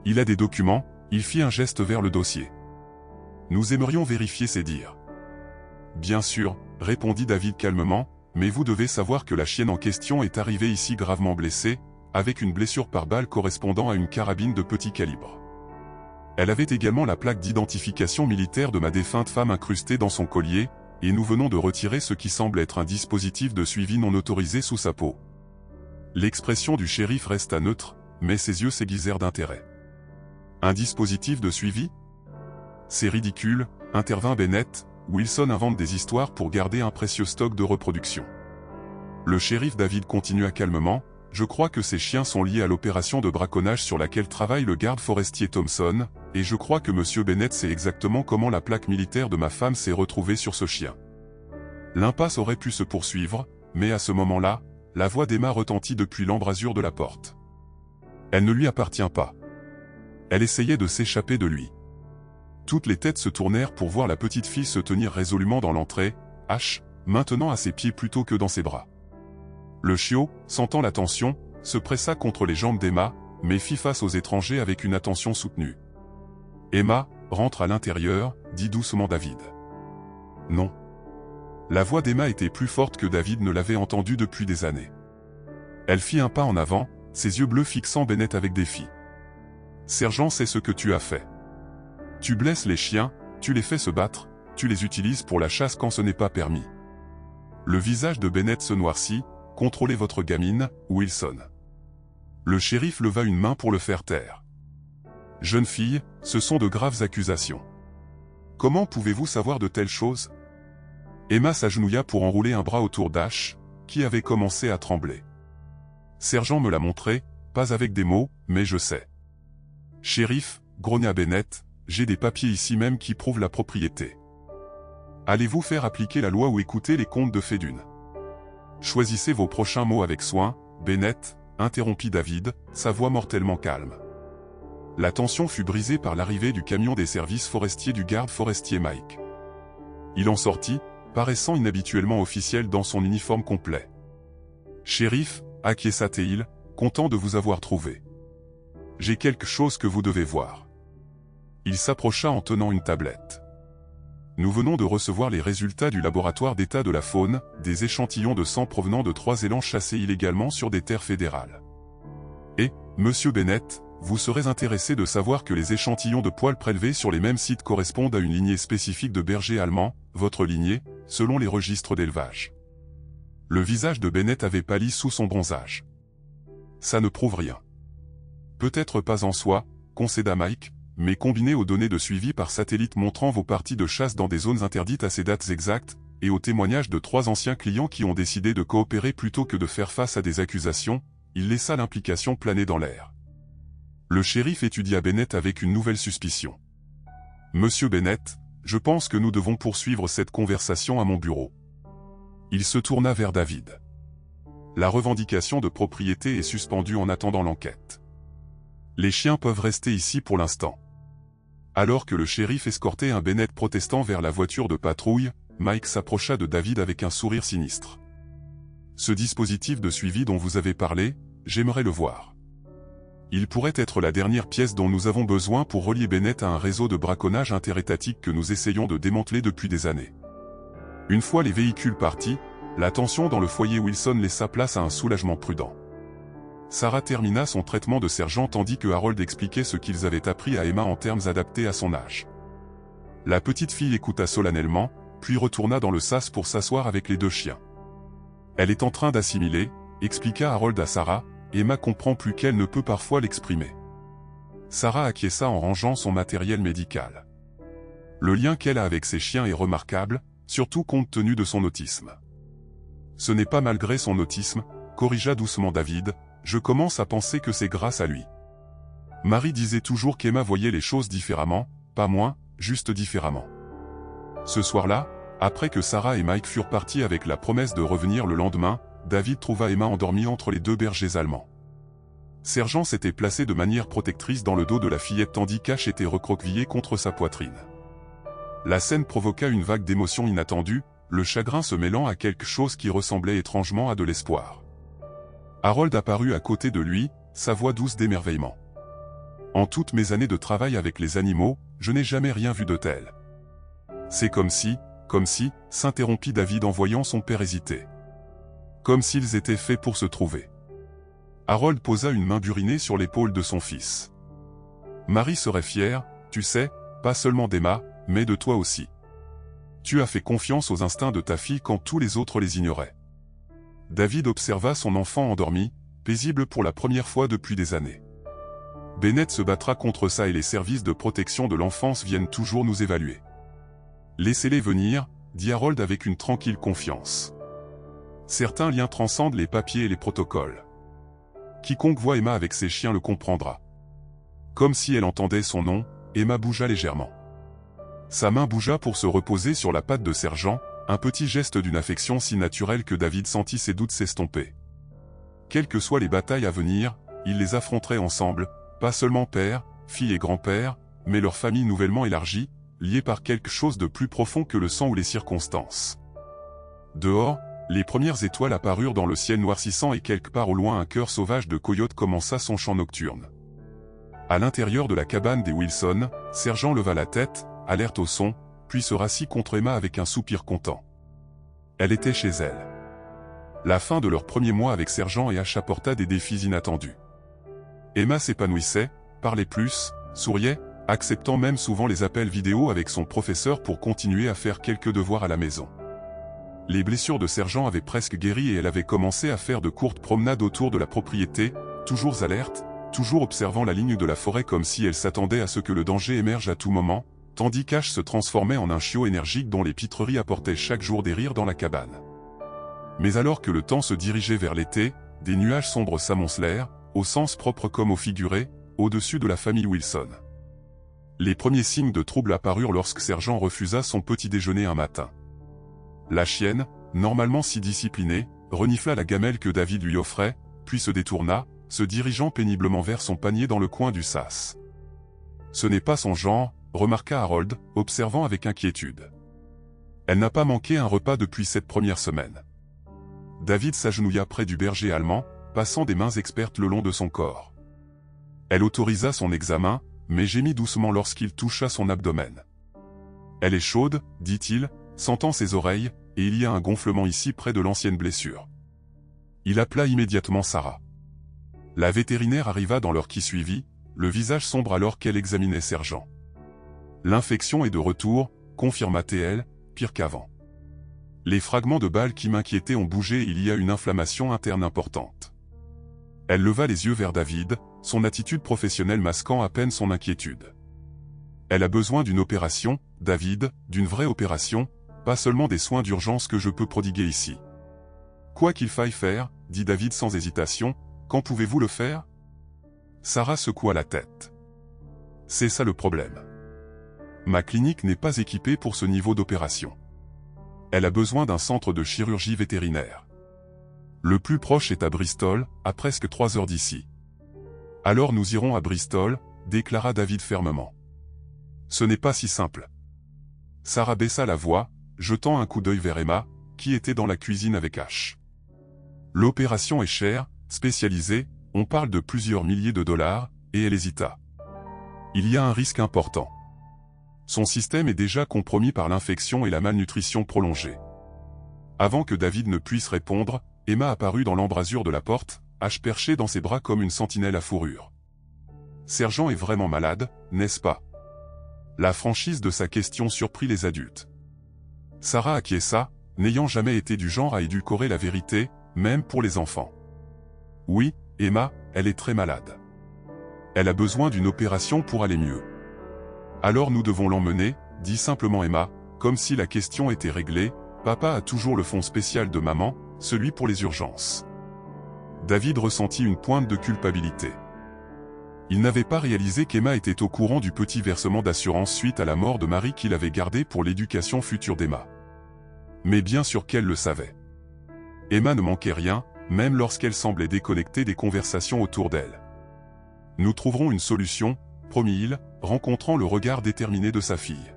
Il a des documents. » Il fit un geste vers le dossier. « Nous aimerions vérifier ces dires. »« Bien sûr, » répondit David calmement, « mais vous devez savoir que la chienne en question est arrivée ici gravement blessée, avec une blessure par balle correspondant à une carabine de petit calibre. Elle avait également la plaque d'identification militaire de ma défunte femme incrustée dans son collier, et nous venons de retirer ce qui semble être un dispositif de suivi non autorisé sous sa peau. » L'expression du shérif resta neutre, mais ses yeux s'aiguisèrent d'intérêt. « Un dispositif de suivi ? C'est ridicule, » intervint Bennett. « Wilson invente des histoires pour garder un précieux stock de reproduction. » Le shérif David continua calmement. « Je crois que ces chiens sont liés à l'opération de braconnage sur laquelle travaille le garde forestier Thompson, et je crois que Monsieur Bennett sait exactement comment la plaque militaire de ma femme s'est retrouvée sur ce chien. » L'impasse aurait pu se poursuivre, mais à ce moment-là, la voix d'Emma retentit depuis l'embrasure de la porte. Elle ne lui appartient pas. Elle essayait de s'échapper de lui. Toutes les têtes se tournèrent pour voir la petite fille se tenir résolument dans l'entrée, Ash, maintenant à ses pieds plutôt que dans ses bras. Le chiot, sentant la tension, se pressa contre les jambes d'Emma, mais fit face aux étrangers avec une attention soutenue. « Emma, rentre à l'intérieur, » dit doucement David. « Non. » La voix d'Emma était plus forte que David ne l'avait entendue depuis des années. Elle fit un pas en avant, ses yeux bleus fixant Bennett avec défi. « Sergent, c'est ce que tu as fait. Tu blesses les chiens, tu les fais se battre, tu les utilises pour la chasse quand ce n'est pas permis. Le visage de Bennett se noircit. Contrôlez votre gamine, Wilson. Le shérif leva une main pour le faire taire. Jeune fille, ce sont de graves accusations. Comment pouvez-vous savoir de telles choses? Emma s'agenouilla pour enrouler un bras autour d'Ash, qui avait commencé à trembler. Sergent me l'a montré, pas avec des mots, mais je sais. Shérif, grogna Bennett, j'ai des papiers ici même qui prouvent la propriété. Allez-vous faire appliquer la loi ou écouter les contes de Fedun? Choisissez vos prochains mots avec soin, Bennett, interrompit David, sa voix mortellement calme. La tension fut brisée par l'arrivée du camion des services forestiers du garde forestier Mike. Il en sortit, paraissant inhabituellement officiel dans son uniforme complet. Shérif, acquiesça-t-il, content de vous avoir trouvé. J'ai quelque chose que vous devez voir. Il s'approcha en tenant une tablette. Nous venons de recevoir les résultats du laboratoire d'état de la faune, des échantillons de sang provenant de 3 élans chassés illégalement sur des terres fédérales. Et, monsieur Bennett, vous serez intéressé de savoir que les échantillons de poils prélevés sur les mêmes sites correspondent à une lignée spécifique de bergers allemands, votre lignée, selon les registres d'élevage. Le visage de Bennett avait pâli sous son bronzage. Ça ne prouve rien. Peut-être pas en soi, concéda Mike, mais combiné aux données de suivi par satellite montrant vos parties de chasse dans des zones interdites à ces dates exactes, et aux témoignages de 3 anciens clients qui ont décidé de coopérer plutôt que de faire face à des accusations, il laissa l'implication planer dans l'air. Le shérif étudia Bennett avec une nouvelle suspicion. Monsieur Bennett, je pense que nous devons poursuivre cette conversation à mon bureau. Il se tourna vers David. La revendication de propriété est suspendue en attendant l'enquête. Les chiens peuvent rester ici pour l'instant. Alors que le shérif escortait un Bennett protestant vers la voiture de patrouille, Mike s'approcha de David avec un sourire sinistre. Ce dispositif de suivi dont vous avez parlé, j'aimerais le voir. Il pourrait être la dernière pièce dont nous avons besoin pour relier Bennett à un réseau de braconnage interétatique que nous essayons de démanteler depuis des années. Une fois les véhicules partis, la tension dans le foyer Wilson laissa place à un soulagement prudent. Sarah termina son traitement de sergent tandis que Harold expliquait ce qu'ils avaient appris à Emma en termes adaptés à son âge. La petite fille écouta solennellement, puis retourna dans le sas pour s'asseoir avec les 2 chiens. Elle est en train d'assimiler, expliqua Harold à Sarah, Emma comprend plus qu'elle ne peut parfois l'exprimer. Sarah acquiesça en rangeant son matériel médical. Le lien qu'elle a avec ses chiens est remarquable, surtout compte tenu de son autisme. Ce n'est pas malgré son autisme, corrigea doucement David, je commence à penser que c'est grâce à lui. Marie disait toujours qu'Emma voyait les choses différemment, pas moins, juste différemment. Ce soir-là, après que Sarah et Mike furent partis avec la promesse de revenir le lendemain, David trouva Emma endormie entre les 2 bergers allemands. Sergent s'était placé de manière protectrice dans le dos de la fillette tandis qu'Ash était recroquevillé contre sa poitrine. La scène provoqua une vague d'émotions inattendues, le chagrin se mêlant à quelque chose qui ressemblait étrangement à de l'espoir. Harold apparut à côté de lui, sa voix douce d'émerveillement. En toutes mes années de travail avec les animaux, je n'ai jamais rien vu de tel. C'est comme si, s'interrompit David en voyant son père hésiter. Comme s'ils étaient faits pour se trouver. Harold posa une main burinée sur l'épaule de son fils. Marie serait fière, tu sais, pas seulement d'Emma, mais de toi aussi. Tu as fait confiance aux instincts de ta fille quand tous les autres les ignoraient. David observa son enfant endormi, paisible pour la première fois depuis des années. Bennett se battra contre ça et les services de protection de l'enfance viennent toujours nous évaluer. Laissez-les venir, dit Harold avec une tranquille confiance. Certains liens transcendent les papiers et les protocoles. Quiconque voit Emma avec ses chiens le comprendra. Comme si elle entendait son nom, Emma bougea légèrement. Sa main bougea pour se reposer sur la patte de sergent, un petit geste d'une affection si naturelle que David sentit ses doutes s'estomper. Quelles que soient les batailles à venir, ils les affronteraient ensemble, pas seulement père, fille et grand-père, mais leur famille nouvellement élargie, liée par quelque chose de plus profond que le sang ou les circonstances. Dehors, les premières étoiles apparurent dans le ciel noircissant et quelque part au loin un chœur sauvage de coyotes commença son chant nocturne. À l'intérieur de la cabane des Wilson, Sergent leva la tête, alerte au son, puis se rassit contre Emma avec un soupir content. Elle était chez elle. La fin de leur premier mois avec Sergent et Ash apporta des défis inattendus. Emma s'épanouissait, parlait plus, souriait, acceptant même souvent les appels vidéo avec son professeur pour continuer à faire quelques devoirs à la maison. Les blessures de Sergent avaient presque guéri et elle avait commencé à faire de courtes promenades autour de la propriété, toujours alerte, toujours observant la ligne de la forêt comme si elle s'attendait à ce que le danger émerge à tout moment, tandis qu'Ash se transformait en un chiot énergique dont les pitreries apportaient chaque jour des rires dans la cabane. Mais alors que le temps se dirigeait vers l'été, des nuages sombres s'amoncelèrent, au sens propre comme au figuré, au-dessus de la famille Wilson. Les premiers signes de trouble apparurent lorsque Sergent refusa son petit déjeuner un matin. La chienne, normalement si disciplinée, renifla la gamelle que David lui offrait, puis se détourna, se dirigeant péniblement vers son panier dans le coin du sas. Ce n'est pas son genre, remarqua Harold, observant avec inquiétude. Elle n'a pas manqué un repas depuis cette première semaine. David s'agenouilla près du berger allemand, passant des mains expertes le long de son corps. Elle autorisa son examen, mais gémit doucement lorsqu'il toucha son abdomen. Elle est chaude, dit-il, sentant ses oreilles, et il y a un gonflement ici près de l'ancienne blessure. Il appela immédiatement Sarah. La vétérinaire arriva dans l'heure qui suivit, le visage sombre alors qu'elle examinait Sergent. L'infection est de retour, confirma-t-elle, pire qu'avant. Les fragments de balles qui m'inquiétaient ont bougé et il y a une inflammation interne importante. Elle leva les yeux vers David, son attitude professionnelle masquant à peine son inquiétude. Elle a besoin d'une opération, David, d'une vraie opération, pas seulement des soins d'urgence que je peux prodiguer ici. Quoi qu'il faille faire, dit David sans hésitation, quand pouvez-vous le faire? Sarah secoua la tête. C'est ça le problème. Ma clinique n'est pas équipée pour ce niveau d'opération. Elle a besoin d'un centre de chirurgie vétérinaire. Le plus proche est à Bristol, à presque 3 heures d'ici. Alors nous irons à Bristol, déclara David fermement. Ce n'est pas si simple. Sarah baissa la voix, jetant un coup d'œil vers Emma, qui était dans la cuisine avec Ash. L'opération est chère, spécialisée, on parle de plusieurs milliers de dollars, et elle hésita. Il y a un risque important. Son système est déjà compromis par l'infection et la malnutrition prolongée. Avant que David ne puisse répondre, Emma apparut dans l'embrasure de la porte, Ash perché dans ses bras comme une sentinelle à fourrure. Sergent est vraiment malade, n'est-ce pas? La franchise de sa question surprit les adultes. Sarah acquiesça, n'ayant jamais été du genre à édulcorer la vérité, même pour les enfants. Oui, Emma, elle est très malade. Elle a besoin d'une opération pour aller mieux. Alors nous devons l'emmener, dit simplement Emma, comme si la question était réglée. Papa a toujours le fonds spécial de maman, celui pour les urgences. David ressentit une pointe de culpabilité. Il n'avait pas réalisé qu'Emma était au courant du petit versement d'assurance suite à la mort de Marie qu'il avait gardé pour l'éducation future d'Emma. Mais bien sûr qu'elle le savait. Emma ne manquait rien, même lorsqu'elle semblait déconnectée des conversations autour d'elle. Nous trouverons une solution, promit-il, rencontrant le regard déterminé de sa fille.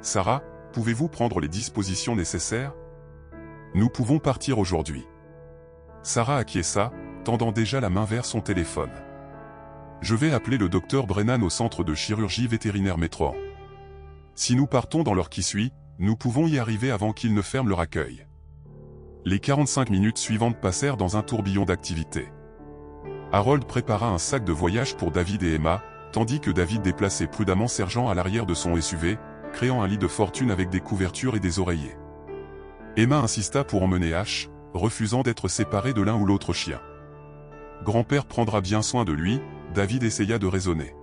Sarah, pouvez-vous prendre les dispositions nécessaires? Nous pouvons partir aujourd'hui. Sarah acquiesça, tendant déjà la main vers son téléphone. Je vais appeler le docteur Brennan au centre de chirurgie vétérinaire Métro. Si nous partons dans l'heure qui suit, nous pouvons y arriver avant qu'ils ne ferment leur accueil. Les 45 minutes suivantes passèrent dans un tourbillon d'activités. Harold prépara un sac de voyage pour David et Emma, tandis que David déplaçait prudemment Sergent à l'arrière de son SUV, créant un lit de fortune avec des couvertures et des oreillers. Emma insista pour emmener Ash, refusant d'être séparé de l'un ou l'autre chien. Grand-père prendra bien soin de lui, David essaya de raisonner.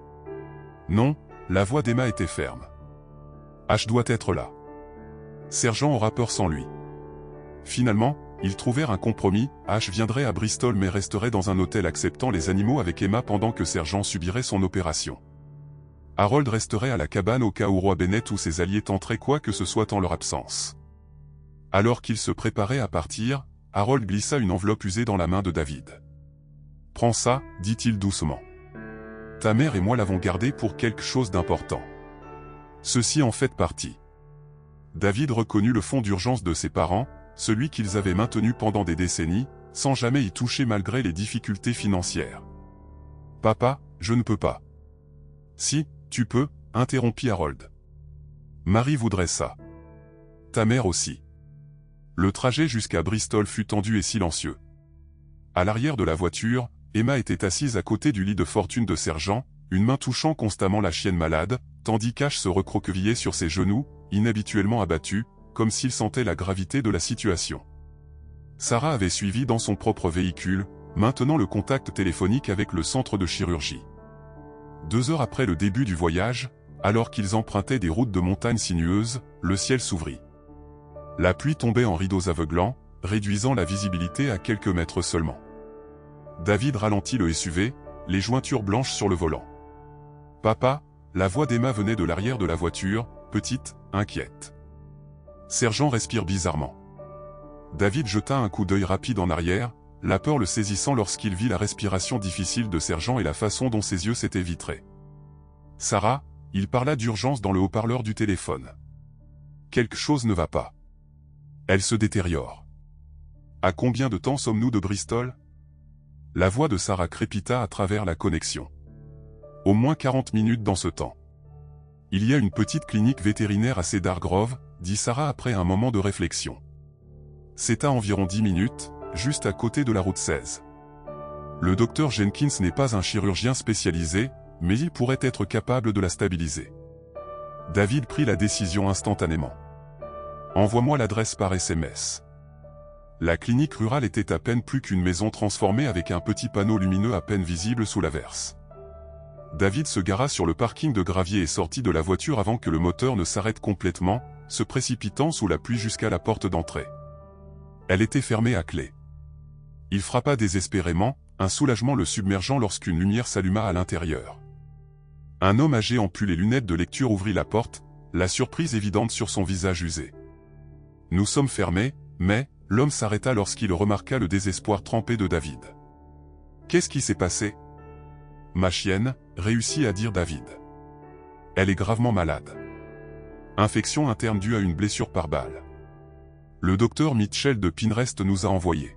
Non, la voix d'Emma était ferme. Ash doit être là. Sergent aura peur sans lui. Finalement, ils trouvèrent un compromis, Ash viendrait à Bristol mais resterait dans un hôtel acceptant les animaux avec Emma pendant que Sergent subirait son opération. Harold resterait à la cabane au cas où Roi Bennett ou ses alliés tenteraient quoi que ce soit en leur absence. Alors qu'ils se préparaient à partir, Harold glissa une enveloppe usée dans la main de David. « Prends ça, dit-il doucement. Ta mère et moi l'avons gardé pour quelque chose d'important. Ceci en fait partie. » David reconnut le fonds d'urgence de ses parents, celui qu'ils avaient maintenu pendant des décennies, sans jamais y toucher malgré les difficultés financières. « Papa, je ne peux pas. »« Si, tu peux, » interrompit Harold. « Marie voudrait ça. Ta mère aussi. » Le trajet jusqu'à Bristol fut tendu et silencieux. À l'arrière de la voiture, Emma était assise à côté du lit de fortune de Sergent, une main touchant constamment la chienne malade, tandis qu'Ash se recroquevillait sur ses genoux, inhabituellement abattu, comme s'il sentait la gravité de la situation. Sarah avait suivi dans son propre véhicule, maintenant le contact téléphonique avec le centre de chirurgie. 2 heures après le début du voyage, alors qu'ils empruntaient des routes de montagnes sinueuses, le ciel s'ouvrit. La pluie tombait en rideaux aveuglants, réduisant la visibilité à quelques mètres seulement. David ralentit le SUV, les jointures blanches sur le volant. « Papa !» La voix d'Emma venait de l'arrière de la voiture, petite, inquiète. Sergent respire bizarrement. David jeta un coup d'œil rapide en arrière, la peur le saisissant lorsqu'il vit la respiration difficile de Sergent et la façon dont ses yeux s'étaient vitrés. « Sarah !» Il parla d'urgence dans le haut-parleur du téléphone. « Quelque chose ne va pas. Elle se détériore. À combien de temps sommes-nous de Bristol ?» La voix de Sarah crépita à travers la connexion. « Au moins 40 minutes dans ce temps. Il y a une petite clinique vétérinaire à Cedar Grove, » dit Sarah après un moment de réflexion. « C'est à environ 10 minutes, juste à côté de la route 16. Le docteur Jenkins n'est pas un chirurgien spécialisé, mais il pourrait être capable de la stabiliser. » David prit la décision instantanément. « Envoie-moi l'adresse par SMS. » La clinique rurale était à peine plus qu'une maison transformée avec un petit panneau lumineux à peine visible sous l'averse. David se gara sur le parking de gravier et sortit de la voiture avant que le moteur ne s'arrête complètement, se précipitant sous la pluie jusqu'à la porte d'entrée. Elle était fermée à clé. Il frappa désespérément, un soulagement le submergeant lorsqu'une lumière s'alluma à l'intérieur. Un homme âgé en pull et lunettes de lecture ouvrit la porte, la surprise évidente sur son visage usé. « Nous sommes fermés, mais... » L'homme s'arrêta lorsqu'il remarqua le désespoir trempé de David. « Qu'est-ce qui s'est passé ?»« Ma chienne, » réussit à dire David. « Elle est gravement malade. Infection interne due à une blessure par balle. Le docteur Mitchell de Pinrest nous a envoyés. »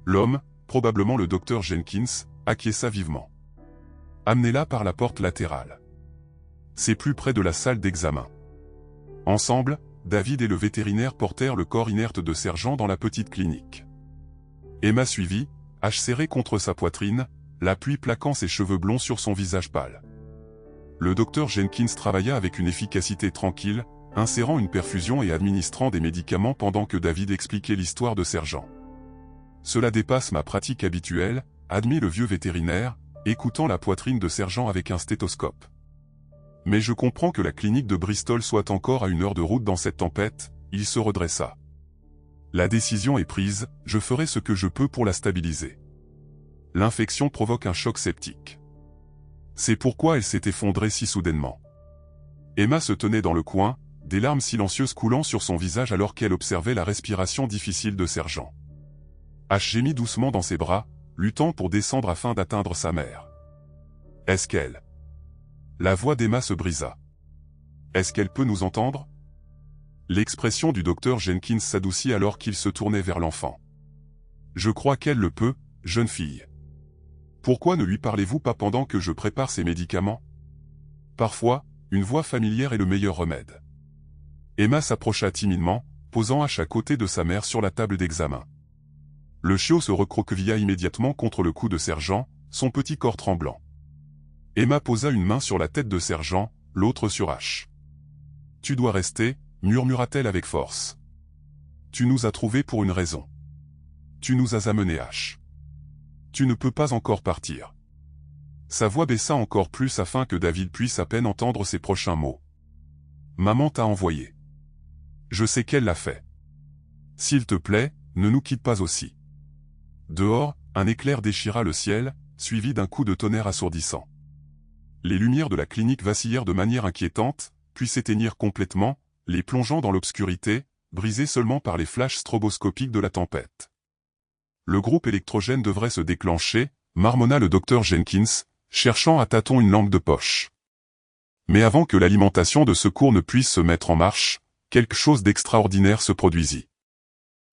L'homme, probablement le docteur Jenkins, acquiesça vivement. « Amenez-la par la porte latérale. C'est plus près de la salle d'examen. » Ensemble, David et le vétérinaire portèrent le corps inerte de Sergent dans la petite clinique. Emma suivit, H serré contre sa poitrine, la pluie plaquant ses cheveux blonds sur son visage pâle. Le docteur Jenkins travailla avec une efficacité tranquille, insérant une perfusion et administrant des médicaments pendant que David expliquait l'histoire de Sergent. « Cela dépasse ma pratique habituelle, » admit le vieux vétérinaire, écoutant la poitrine de Sergent avec un stéthoscope. « Mais je comprends que la clinique de Bristol soit encore à 1 heure de route dans cette tempête. » Il se redressa. « La décision est prise, je ferai ce que je peux pour la stabiliser. L'infection provoque un choc septique. C'est pourquoi elle s'est effondrée si soudainement. » Emma se tenait dans le coin, des larmes silencieuses coulant sur son visage alors qu'elle observait la respiration difficile de Sergent. H gémit doucement dans ses bras, luttant pour descendre afin d'atteindre sa mère. « Est-ce qu'elle... » La voix d'Emma se brisa. « Est-ce qu'elle peut nous entendre ?» L'expression du docteur Jenkins s'adoucit alors qu'il se tournait vers l'enfant. « Je crois qu'elle le peut, jeune fille. Pourquoi ne lui parlez-vous pas pendant que je prépare ses médicaments ? Parfois, une voix familière est le meilleur remède. » Emma s'approcha timidement, posant H à côté de sa mère sur la table d'examen. Le chiot se recroquevilla immédiatement contre le cou de Sergent, son petit corps tremblant. Emma posa une main sur la tête de Sergent, l'autre sur H. « Tu dois rester, » murmura-t-elle avec force. « Tu nous as trouvés pour une raison. Tu nous as amenés H. Tu ne peux pas encore partir. » Sa voix baissa encore plus afin que David puisse à peine entendre ses prochains mots. « Maman t'a envoyé. Je sais qu'elle l'a fait. S'il te plaît, ne nous quitte pas aussi. » Dehors, un éclair déchira le ciel, suivi d'un coup de tonnerre assourdissant. Les lumières de la clinique vacillèrent de manière inquiétante, puis s'éteignirent complètement, les plongeant dans l'obscurité, brisées seulement par les flashs stroboscopiques de la tempête. Le groupe électrogène devrait se déclencher, marmonna le docteur Jenkins, cherchant à tâtons une lampe de poche. Mais avant que l'alimentation de secours ne puisse se mettre en marche, quelque chose d'extraordinaire se produisit.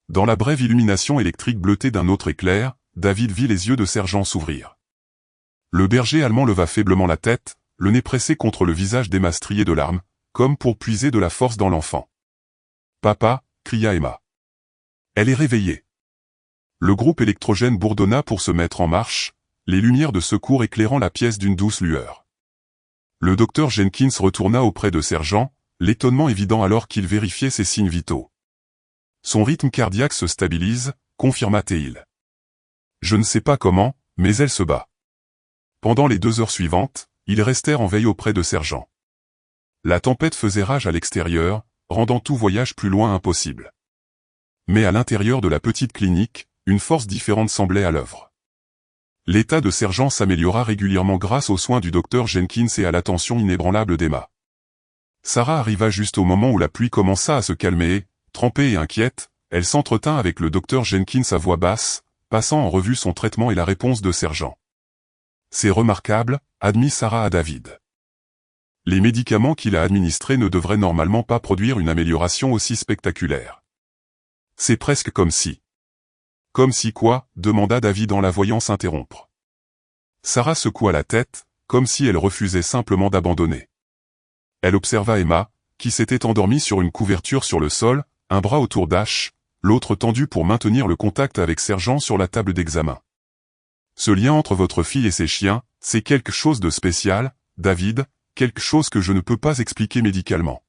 Dans la brève illumination électrique bleutée d'un autre éclair, David vit les yeux de Sergent s'ouvrir. Le berger allemand leva faiblement la tête, le nez pressé contre le visage d'Emma strié de larmes, comme pour puiser de la force dans l'enfant. « Papa !» cria Emma. « Elle est réveillée. » Le groupe électrogène bourdonna pour se mettre en marche, les lumières de secours éclairant la pièce d'une douce lueur. Le docteur Jenkins retourna auprès de sergent, l'étonnement évident alors qu'il vérifiait ses signes vitaux. Son rythme cardiaque se stabilise, confirma-t-il. Je ne sais pas comment, mais elle se bat. Pendant les 2 heures suivantes, ils restèrent en veille auprès de sergent. La tempête faisait rage à l'extérieur, rendant tout voyage plus loin impossible. Mais à l'intérieur de la petite clinique, une force différente semblait à l'œuvre. L'état de sergent s'améliora régulièrement grâce aux soins du docteur Jenkins et à l'attention inébranlable d'Emma. Sarah arriva juste au moment où la pluie commença à se calmer et, trempée et inquiète, elle s'entretint avec le docteur Jenkins à voix basse, passant en revue son traitement et la réponse de sergent. « C'est remarquable », admit Sarah à David. Les médicaments qu'il a administrés ne devraient normalement pas produire une amélioration aussi spectaculaire. C'est presque comme si... Comme si quoi, demanda David en la voyant s'interrompre. Sarah secoua la tête, comme si elle refusait simplement d'abandonner. Elle observa Emma, qui s'était endormie sur une couverture sur le sol, un bras autour d'Ash, l'autre tendu pour maintenir le contact avec sergent sur la table d'examen. Ce lien entre votre fille et ses chiens, c'est quelque chose de spécial, David, quelque chose que je ne peux pas expliquer médicalement.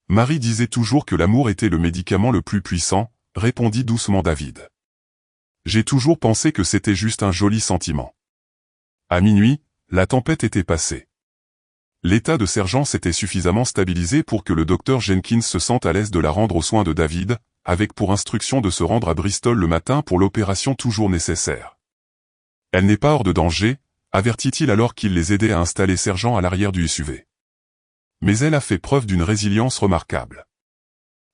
Marie disait toujours que l'amour était le médicament le plus puissant, répondit doucement David. J'ai toujours pensé que c'était juste un joli sentiment. À minuit, la tempête était passée. L'état de sergent s'était suffisamment stabilisé pour que le docteur Jenkins se sente à l'aise de la rendre aux soins de David, avec pour instruction de se rendre à Bristol le matin pour l'opération toujours nécessaire. Elle n'est pas hors de danger, avertit-il alors qu'il les aidait à installer sergent à l'arrière du SUV. Mais elle a fait preuve d'une résilience remarquable.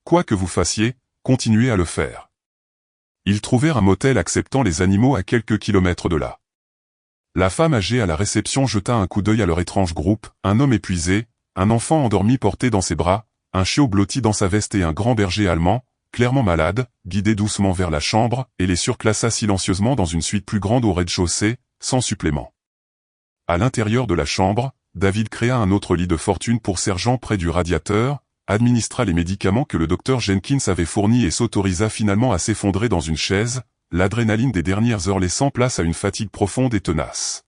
Quoi que vous fassiez, continuez à le faire. Ils trouvèrent un motel acceptant les animaux à quelques kilomètres de là. La femme âgée à la réception jeta un coup d'œil à leur étrange groupe, un homme épuisé, un enfant endormi porté dans ses bras, un chiot blotti dans sa veste et un grand berger allemand, clairement malade, guidé doucement vers la chambre, et les surclassa silencieusement dans une suite plus grande au rez-de-chaussée, sans supplément. À l'intérieur de la chambre, David créa un autre lit de fortune pour sergent près du radiateur, administra les médicaments que le docteur Jenkins avait fournis et s'autorisa finalement à s'effondrer dans une chaise, l'adrénaline des dernières heures laissant place à une fatigue profonde et tenace.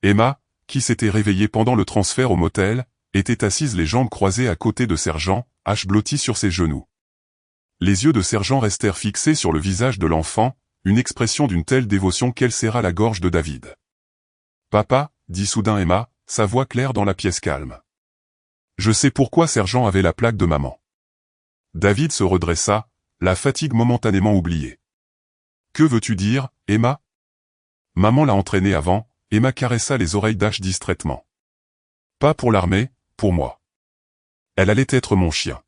Emma, qui s'était réveillée pendant le transfert au motel, était assise les jambes croisées à côté de sergent, H blotti sur ses genoux. Les yeux de sergent restèrent fixés sur le visage de l'enfant, une expression d'une telle dévotion qu'elle serra la gorge de David. « Papa » dit soudain Emma, sa voix claire dans la pièce calme. Je sais pourquoi sergent avait la plaque de maman. David se redressa, la fatigue momentanément oubliée. Que veux-tu dire, Emma? Maman l'a entraîné avant, Emma caressa les oreilles d'Ash distraitement. Pas pour l'armée, pour moi. Elle allait être mon chien.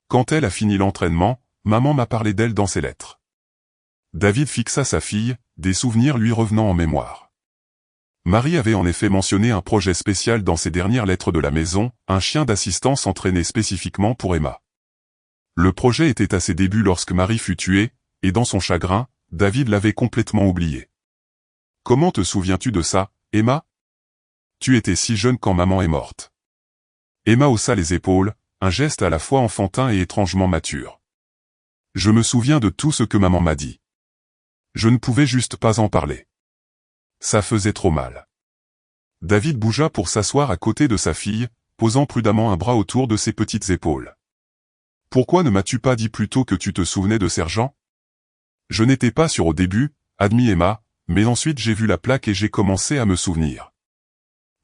Quand elle a fini l'entraînement, maman m'a parlé d'elle dans ses lettres. David fixa sa fille, des souvenirs lui revenant en mémoire. Marie avait en effet mentionné un projet spécial dans ses dernières lettres de la maison, un chien d'assistance entraîné spécifiquement pour Emma. Le projet était à ses débuts lorsque Marie fut tuée, et dans son chagrin, David l'avait complètement oublié. Comment te souviens-tu de ça, Emma? Tu étais si jeune quand maman est morte. Emma haussa les épaules, un geste à la fois enfantin et étrangement mature. Je me souviens de tout ce que maman m'a dit. Je ne pouvais juste pas en parler. Ça faisait trop mal. David bougea pour s'asseoir à côté de sa fille, posant prudemment un bras autour de ses petites épaules. Pourquoi ne m'as-tu pas dit plus tôt que tu te souvenais de sergent? Je n'étais pas sûr au début, admit Emma, mais ensuite j'ai vu la plaque et j'ai commencé à me souvenir.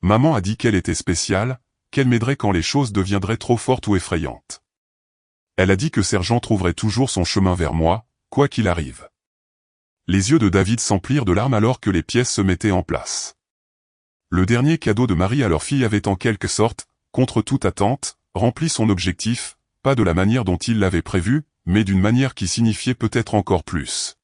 Maman a dit qu'elle était spéciale, qu'elle m'aiderait quand les choses deviendraient trop fortes ou effrayantes. Elle a dit que sergent trouverait toujours son chemin vers moi, quoi qu'il arrive. Les yeux de David s'emplirent de larmes alors que les pièces se mettaient en place. Le dernier cadeau de Marie à leur fille avait en quelque sorte, contre toute attente, rempli son objectif, pas de la manière dont il l'avait prévu, mais d'une manière qui signifiait peut-être encore plus.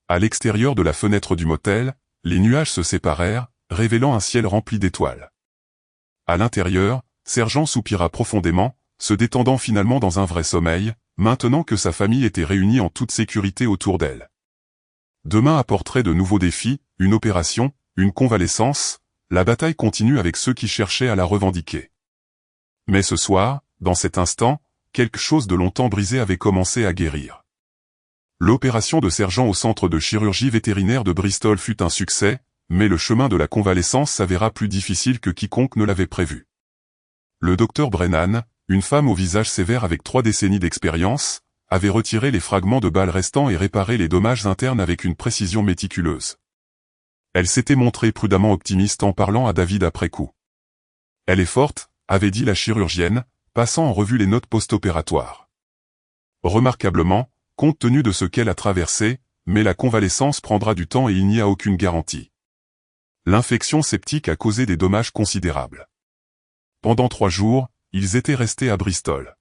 À l'extérieur de la fenêtre du motel, les nuages se séparèrent, révélant un ciel rempli d'étoiles. À l'intérieur, sergent soupira profondément, se détendant finalement dans un vrai sommeil, maintenant que sa famille était réunie en toute sécurité autour d'elle. Demain apporterait de nouveaux défis, une opération, une convalescence, la bataille continue avec ceux qui cherchaient à la revendiquer. Mais ce soir, dans cet instant, quelque chose de longtemps brisé avait commencé à guérir. L'opération de sergent au centre de chirurgie vétérinaire de Bristol fut un succès, mais le chemin de la convalescence s'avéra plus difficile que quiconque ne l'avait prévu. Le docteur Brennan, une femme au visage sévère avec 3 décennies d'expérience, avait retiré les fragments de balles restants et réparé les dommages internes avec une précision méticuleuse. Elle s'était montrée prudemment optimiste en parlant à David après coup. « Elle est forte », avait dit la chirurgienne, passant en revue les notes post-opératoires. Remarquablement, compte tenu de ce qu'elle a traversé, mais la convalescence prendra du temps et il n'y a aucune garantie. L'infection septique a causé des dommages considérables. Pendant 3 jours, ils étaient restés à Bristol.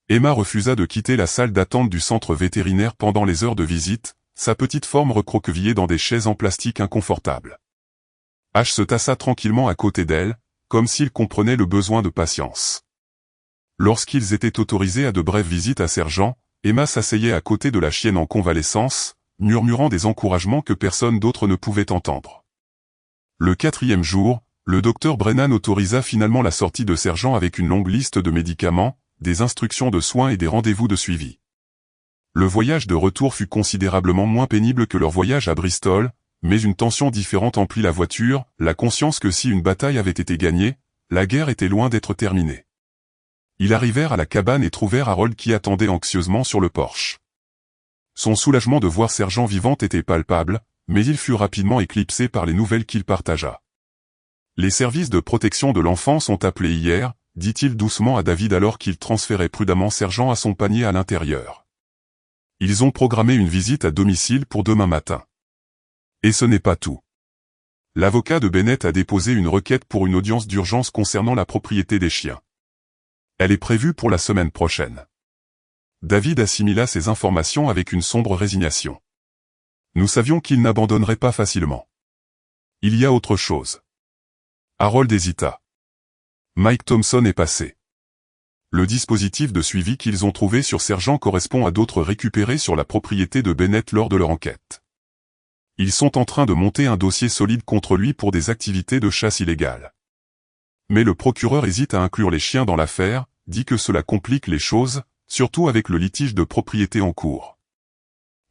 Emma refusa de quitter la salle d'attente du centre vétérinaire pendant les heures de visite, sa petite forme recroquevillée dans des chaises en plastique inconfortables. Ash se tassa tranquillement à côté d'elle, comme s'il comprenait le besoin de patience. Lorsqu'ils étaient autorisés à de brèves visites à Sergent, Emma s'asseyait à côté de la chienne en convalescence, murmurant des encouragements que personne d'autre ne pouvait entendre. Le 4e jour, le docteur Brennan autorisa finalement la sortie de Sergent avec une longue liste de médicaments, des instructions de soins et des rendez-vous de suivi. Le voyage de retour fut considérablement moins pénible que leur voyage à Bristol, mais une tension différente emplit la voiture, la conscience que si une bataille avait été gagnée, la guerre était loin d'être terminée. Ils arrivèrent à la cabane et trouvèrent Harold qui attendait anxieusement sur le porche. Son soulagement de voir Sergent vivant était palpable, mais il fut rapidement éclipsé par les nouvelles qu'il partagea. « Les services de protection de l'enfance ont appelé hier », dit-il doucement à David alors qu'il transférait prudemment Sergent à son panier à l'intérieur. « Ils ont programmé une visite à domicile pour demain matin. Et ce n'est pas tout. L'avocat de Bennett a déposé une requête pour une audience d'urgence concernant la propriété des chiens. Elle est prévue pour la semaine prochaine. » David assimila ces informations avec une sombre résignation. Nous savions qu'il n'abandonnerait pas facilement. Il y a autre chose. Harold hésita. Mike Thompson est passé. Le dispositif de suivi qu'ils ont trouvé sur Sergent correspond à d'autres récupérés sur la propriété de Bennett lors de leur enquête. Ils sont en train de monter un dossier solide contre lui pour des activités de chasse illégales. Mais le procureur hésite à inclure les chiens dans l'affaire, dit que cela complique les choses, surtout avec le litige de propriété en cours.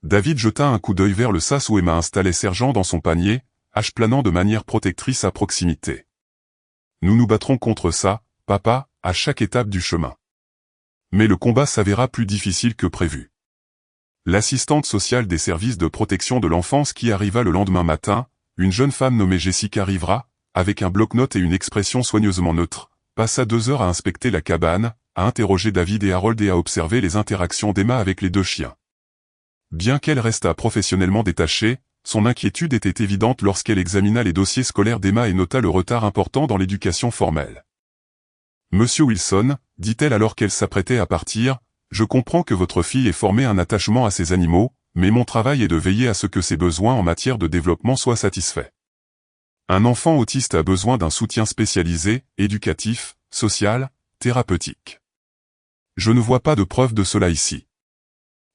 David jeta un coup d'œil vers le sas où Emma installait Sergent dans son panier, Ash planant de manière protectrice à proximité. « Nous nous battrons contre ça, papa, à chaque étape du chemin. » Mais le combat s'avéra plus difficile que prévu. L'assistante sociale des services de protection de l'enfance qui arriva le lendemain matin, une jeune femme nommée Jessica Rivera, avec un bloc-notes et une expression soigneusement neutre, passa 2 heures à inspecter la cabane, à interroger David et Harold et à observer les interactions d'Emma avec les 2 chiens. Bien qu'elle restât professionnellement détachée, son inquiétude était évidente lorsqu'elle examina les dossiers scolaires d'Emma et nota le retard important dans l'éducation formelle. « Monsieur Wilson, dit-elle alors qu'elle s'apprêtait à partir, je comprends que votre fille ait formé un attachement à ces animaux, mais mon travail est de veiller à ce que ses besoins en matière de développement soient satisfaits. Un enfant autiste a besoin d'un soutien spécialisé, éducatif, social, thérapeutique. Je ne vois pas de preuve de cela ici. »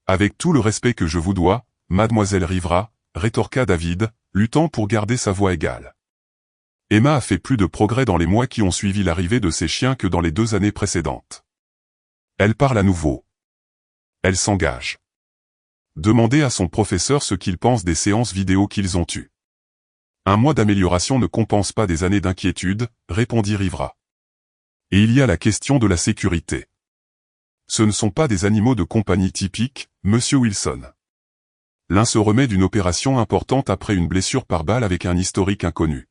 Avec tout le respect que je vous dois, mademoiselle Rivera, rétorqua David, luttant pour garder sa voix égale. Emma a fait plus de progrès dans les mois qui ont suivi l'arrivée de ses chiens que dans les 2 années précédentes. Elle parle à nouveau. Elle s'engage. Demandez à son professeur ce qu'il pense des séances vidéo qu'ils ont eues. Un mois d'amélioration ne compense pas des années d'inquiétude, répondit Rivera. Et il y a la question de la sécurité. Ce ne sont pas des animaux de compagnie typiques, monsieur Wilson. L'un se remet d'une opération importante après une blessure par balle avec un historique inconnu.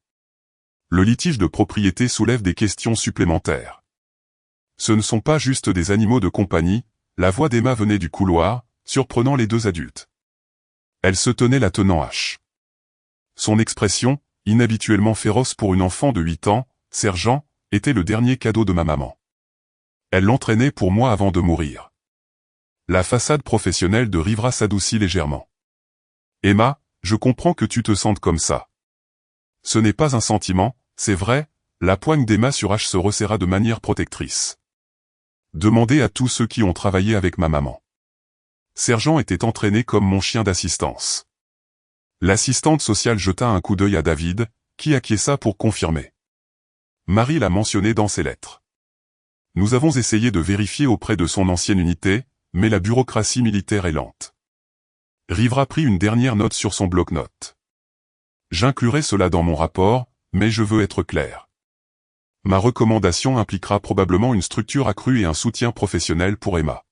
Le litige de propriété soulève des questions supplémentaires. Ce ne sont pas juste des animaux de compagnie, la voix d'Emma venait du couloir, surprenant les 2 adultes. Elle se tenait la tenant hache. Son expression, inhabituellement féroce pour une enfant de 8 ans, Sergent, était le dernier cadeau de ma maman. Elle l'entraînait pour moi avant de mourir. La façade professionnelle de Rivera s'adoucit légèrement. Emma, je comprends que tu te sentes comme ça. Ce n'est pas un sentiment, c'est vrai, la poigne d'Emma sur H se resserra de manière protectrice. Demandez à tous ceux qui ont travaillé avec ma maman. Sergent était entraîné comme mon chien d'assistance. L'assistante sociale jeta un coup d'œil à David, qui acquiesça pour confirmer. Marie l'a mentionné dans ses lettres. Nous avons essayé de vérifier auprès de son ancienne unité, mais la bureaucratie militaire est lente. Rivera prit une dernière note sur son bloc-notes. J'inclurai cela dans mon rapport, mais je veux être clair. Ma recommandation impliquera probablement une structure accrue et un soutien professionnel pour Emma.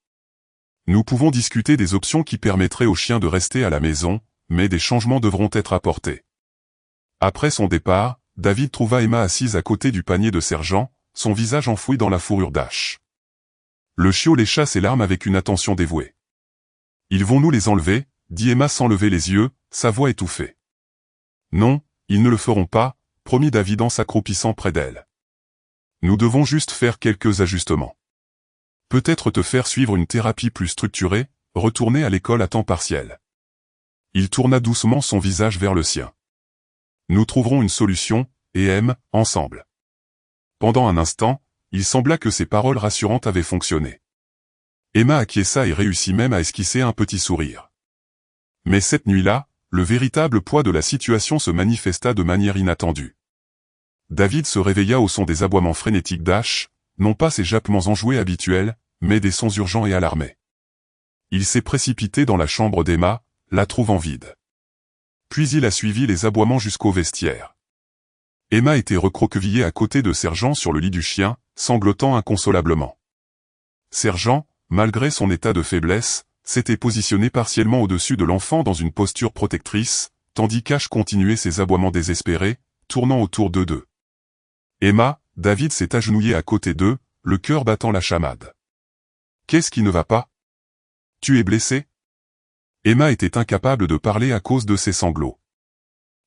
Nous pouvons discuter des options qui permettraient au chien de rester à la maison, mais des changements devront être apportés. Après son départ, David trouva Emma assise à côté du panier de Sergent, son visage enfoui dans la fourrure d'Ash. Le chiot lécha ses larmes avec une attention dévouée. « Ils vont nous les enlever ?» dit Emma sans lever les yeux, sa voix étouffée. « Non, ils ne le feront pas », promit David en s'accroupissant près d'elle. « Nous devons juste faire quelques ajustements. Peut-être te faire suivre une thérapie plus structurée, retourner à l'école à temps partiel. » Il tourna doucement son visage vers le sien. « Nous trouverons une solution, et ensemble. » Pendant un instant, il sembla que ses paroles rassurantes avaient fonctionné. Emma acquiesça et réussit même à esquisser un petit sourire. Mais cette nuit-là, le véritable poids de la situation se manifesta de manière inattendue. David se réveilla au son des aboiements frénétiques d'Ash, non pas ses jappements enjoués habituels, mais des sons urgents et alarmés. Il s'est précipité dans la chambre d'Emma, la trouvant vide. Puis il a suivi les aboiements jusqu'au vestiaire. Emma était recroquevillée à côté de Sergent sur le lit du chien, sanglotant inconsolablement. Sergent, malgré son état de faiblesse, s'était positionné partiellement au-dessus de l'enfant dans une posture protectrice, tandis qu'Ash continuait ses aboiements désespérés, tournant autour d'eux deux. Emma, David s'est agenouillé à côté d'eux, le cœur battant la chamade. « Qu'est-ce qui ne va pas ? Tu es blessé ?» Emma était incapable de parler à cause de ses sanglots.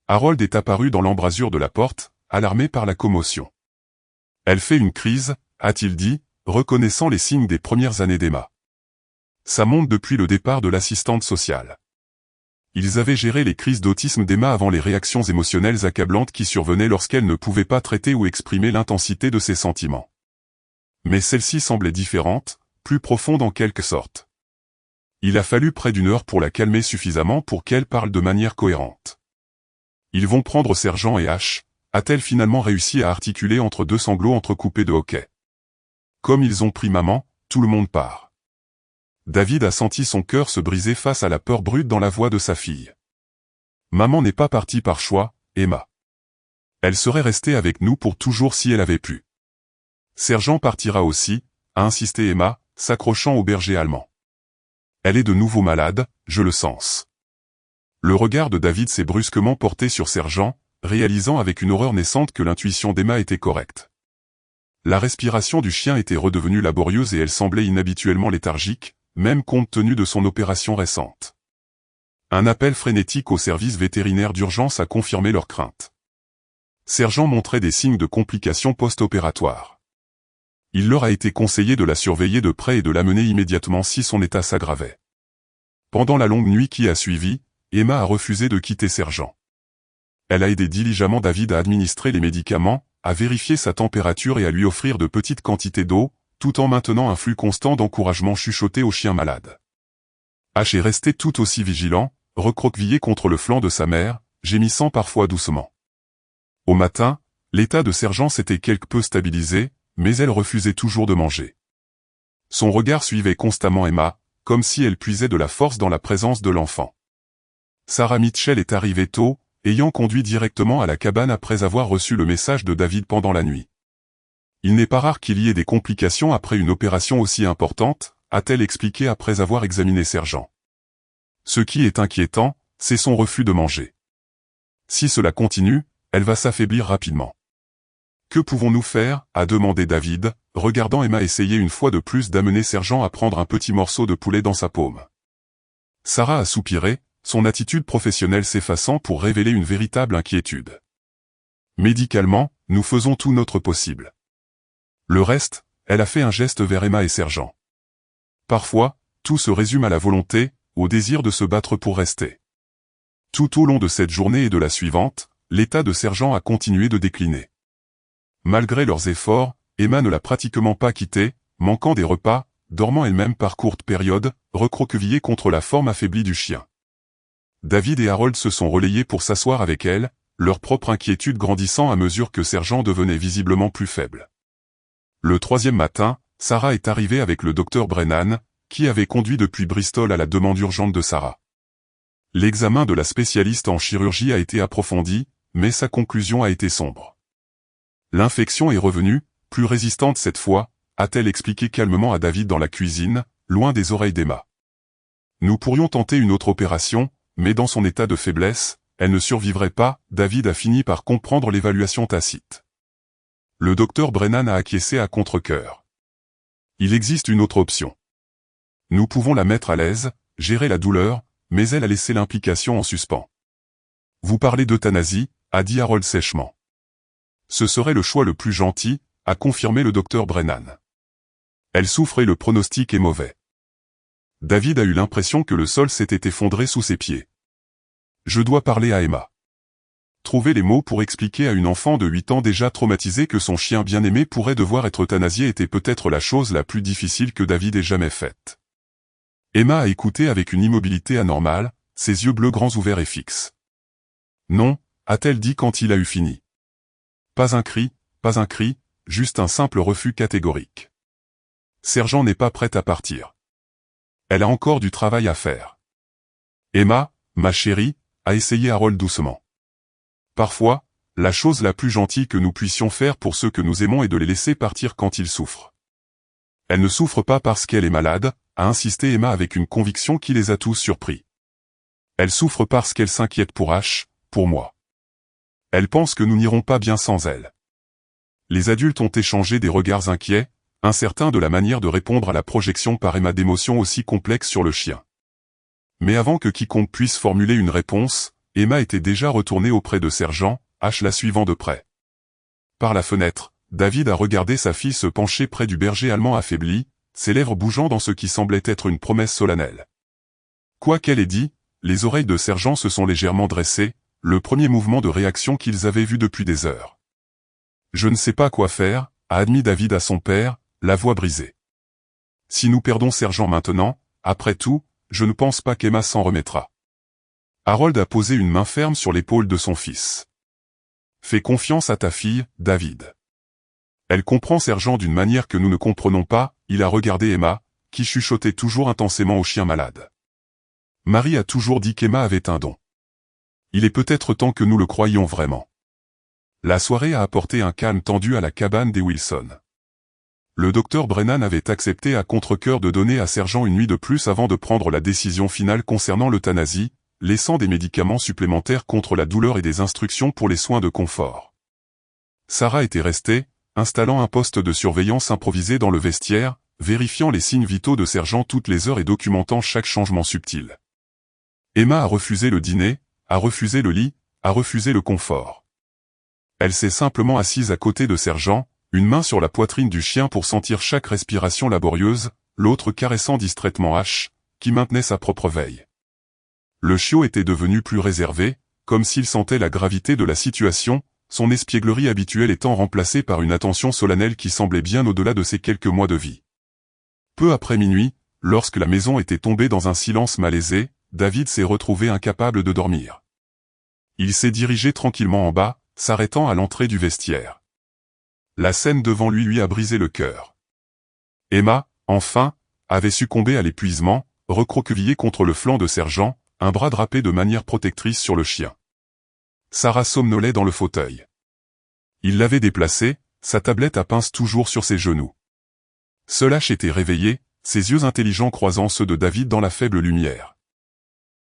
Harold est apparu dans l'embrasure de la porte, alarmé par la commotion. « Elle fait une crise », a-t-il dit, reconnaissant les signes des premières années d'Emma. Ça monte depuis le départ de l'assistante sociale. Ils avaient géré les crises d'autisme d'Emma avant les réactions émotionnelles accablantes qui survenaient lorsqu'elle ne pouvait pas traiter ou exprimer l'intensité de ses sentiments. Mais celle-ci semblait différente, plus profonde en quelque sorte. Il a fallu près d'une heure pour la calmer suffisamment pour qu'elle parle de manière cohérente. Ils vont prendre Sergent et Ash, a-t-elle finalement réussi à articuler entre deux sanglots entrecoupés de hoquets. Comme ils ont pris maman, tout le monde part. David a senti son cœur se briser face à la peur brute dans la voix de sa fille. Maman n'est pas partie par choix, Emma. Elle serait restée avec nous pour toujours si elle avait pu. Sergent partira aussi, a insisté Emma, s'accrochant au berger allemand. Elle est de nouveau malade, je le sens. Le regard de David s'est brusquement porté sur Sergent, réalisant avec une horreur naissante que l'intuition d'Emma était correcte. La respiration du chien était redevenue laborieuse et elle semblait inhabituellement léthargique, même compte tenu de son opération récente. Un appel frénétique au service vétérinaire d'urgence a confirmé leurs craintes. Sergent montrait des signes de complications post-opératoires. Il leur a été conseillé de la surveiller de près et de l'amener immédiatement si son état s'aggravait. Pendant la longue nuit qui a suivi, Emma a refusé de quitter Sergent. Elle a aidé diligemment David à administrer les médicaments, à vérifier sa température et à lui offrir de petites quantités d'eau, tout en maintenant un flux constant d'encouragement chuchoté au chien malade. Ash est resté tout aussi vigilant, recroquevillé contre le flanc de sa mère, gémissant parfois doucement. Au matin, l'état de Sergent s'était quelque peu stabilisé, mais elle refusait toujours de manger. Son regard suivait constamment Emma, comme si elle puisait de la force dans la présence de l'enfant. Sarah Mitchell est arrivée tôt, ayant conduit directement à la cabane après avoir reçu le message de David pendant la nuit. Il n'est pas rare qu'il y ait des complications après une opération aussi importante, a-t-elle expliqué après avoir examiné Sergent. Ce qui est inquiétant, c'est son refus de manger. Si cela continue, elle va s'affaiblir rapidement. Que pouvons-nous faire, a demandé David, regardant Emma essayer une fois de plus d'amener Sergent à prendre un petit morceau de poulet dans sa paume. Sarah a soupiré, son attitude professionnelle s'effaçant pour révéler une véritable inquiétude. Médicalement, nous faisons tout notre possible. Le reste, elle a fait un geste vers Emma et Sergent. Parfois, tout se résume à la volonté, au désir de se battre pour rester. Tout au long de cette journée et de la suivante, l'état de Sergent a continué de décliner. Malgré leurs efforts, Emma ne l'a pratiquement pas quitté, manquant des repas, dormant elle-même par courtes périodes, recroquevillée contre la forme affaiblie du chien. David et Harold se sont relayés pour s'asseoir avec elle, leur propre inquiétude grandissant à mesure que Sergent devenait visiblement plus faible. Le troisième matin, Sarah est arrivée avec le docteur Brennan, qui avait conduit depuis Bristol à la demande urgente de Sarah. L'examen de la spécialiste en chirurgie a été approfondi, mais sa conclusion a été sombre. L'infection est revenue, plus résistante cette fois, a-t-elle expliqué calmement à David dans la cuisine, loin des oreilles d'Emma. Nous pourrions tenter une autre opération, mais dans son état de faiblesse, elle ne survivrait pas. David a fini par comprendre l'évaluation tacite. Le docteur Brennan a acquiescé à contre-cœur. Il existe une autre option. Nous pouvons la mettre à l'aise, gérer la douleur, mais elle a laissé l'implication en suspens. Vous parlez d'euthanasie, a dit Harold sèchement. Ce serait le choix le plus gentil, a confirmé le docteur Brennan. Elle souffre et le pronostic est mauvais. David a eu l'impression que le sol s'était effondré sous ses pieds. Je dois parler à Emma. Trouver les mots pour expliquer à une enfant de 8 ans déjà traumatisée que son chien bien-aimé pourrait devoir être euthanasié était peut-être la chose la plus difficile que David ait jamais faite. Emma a écouté avec une immobilité anormale, ses yeux bleus grands ouverts et fixes. Non, a-t-elle dit quand il a eu fini. Pas un cri, juste un simple refus catégorique. Sergent n'est pas prête à partir. Elle a encore du travail à faire. Emma, ma chérie, a essayé Harold doucement. Parfois, la chose la plus gentille que nous puissions faire pour ceux que nous aimons est de les laisser partir quand ils souffrent. Elle ne souffre pas parce qu'elle est malade, a insisté Emma avec une conviction qui les a tous surpris. Elle souffre parce qu'elle s'inquiète pour H, pour moi. Elle pense que nous n'irons pas bien sans elle. Les adultes ont échangé des regards inquiets, incertains de la manière de répondre à la projection par Emma d'émotions aussi complexes sur le chien. Mais avant que quiconque puisse formuler une réponse, Emma était déjà retournée auprès de Sergent, H la suivant de près. Par la fenêtre, David a regardé sa fille se pencher près du berger allemand affaibli, ses lèvres bougeant dans ce qui semblait être une promesse solennelle. Quoi qu'elle ait dit, les oreilles de Sergent se sont légèrement dressées, le premier mouvement de réaction qu'ils avaient vu depuis des heures. Je ne sais pas quoi faire, a admis David à son père, la voix brisée. Si nous perdons Sergent maintenant, après tout, je ne pense pas qu'Emma s'en remettra. Harold a posé une main ferme sur l'épaule de son fils. Fais confiance à ta fille, David. Elle comprend Sergent d'une manière que nous ne comprenons pas, il a regardé Emma, qui chuchotait toujours intensément au chien malade. Marie a toujours dit qu'Emma avait un don. Il est peut-être temps que nous le croyions vraiment. La soirée a apporté un calme tendu à la cabane des Wilson. Le docteur Brennan avait accepté à contre-cœur de donner à Sergent une nuit de plus avant de prendre la décision finale concernant l'euthanasie, laissant des médicaments supplémentaires contre la douleur et des instructions pour les soins de confort. Sarah était restée, installant un poste de surveillance improvisé dans le vestiaire, vérifiant les signes vitaux de Sergent toutes les heures et documentant chaque changement subtil. Emma a refusé le dîner, a refusé le lit, a refusé le confort. Elle s'est simplement assise à côté de Sergent, une main sur la poitrine du chien pour sentir chaque respiration laborieuse, l'autre caressant distraitement H, qui maintenait sa propre veille. Le chiot était devenu plus réservé, comme s'il sentait la gravité de la situation, son espièglerie habituelle étant remplacée par une attention solennelle qui semblait bien au-delà de ses quelques mois de vie. Peu après minuit, lorsque la maison était tombée dans un silence malaisé, David s'est retrouvé incapable de dormir. Il s'est dirigé tranquillement en bas, s'arrêtant à l'entrée du vestiaire. La scène devant lui a brisé le cœur. Emma, enfin, avait succombé à l'épuisement, recroquevillée contre le flanc de Sergent, un bras drapé de manière protectrice sur le chien. Sarah somnolait dans le fauteuil. Il l'avait déplacée, sa tablette à pince toujours sur ses genoux. Seul H était réveillé, ses yeux intelligents croisant ceux de David dans la faible lumière.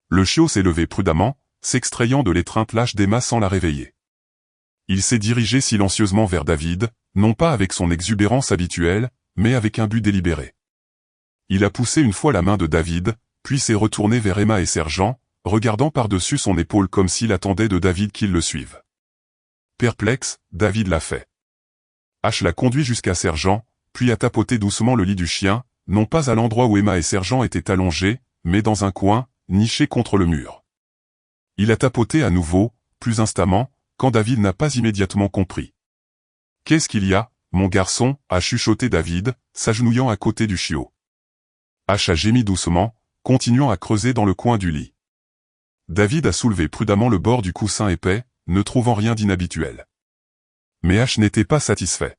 Le chiot s'est levé prudemment, s'extrayant de l'étreinte lâche d'Emma sans la réveiller. Il s'est dirigé silencieusement vers David, non pas avec son exubérance habituelle, mais avec un but délibéré. Il a poussé une fois la main de David, puis s'est retourné vers Emma et Sergent, regardant par-dessus son épaule comme s'il attendait de David qu'il le suive. Perplexe, David l'a fait. H l'a conduit jusqu'à Sergent, puis a tapoté doucement le lit du chien, non pas à l'endroit où Emma et Sergent étaient allongés, mais dans un coin, niché contre le mur. Il a tapoté à nouveau, plus instamment, quand David n'a pas immédiatement compris. « Qu'est-ce qu'il y a, mon garçon » a chuchoté David, s'agenouillant à côté du chiot. H a gémi doucement, continuant à creuser dans le coin du lit. David a soulevé prudemment le bord du coussin épais, ne trouvant rien d'inhabituel. Mais H n'était pas satisfait.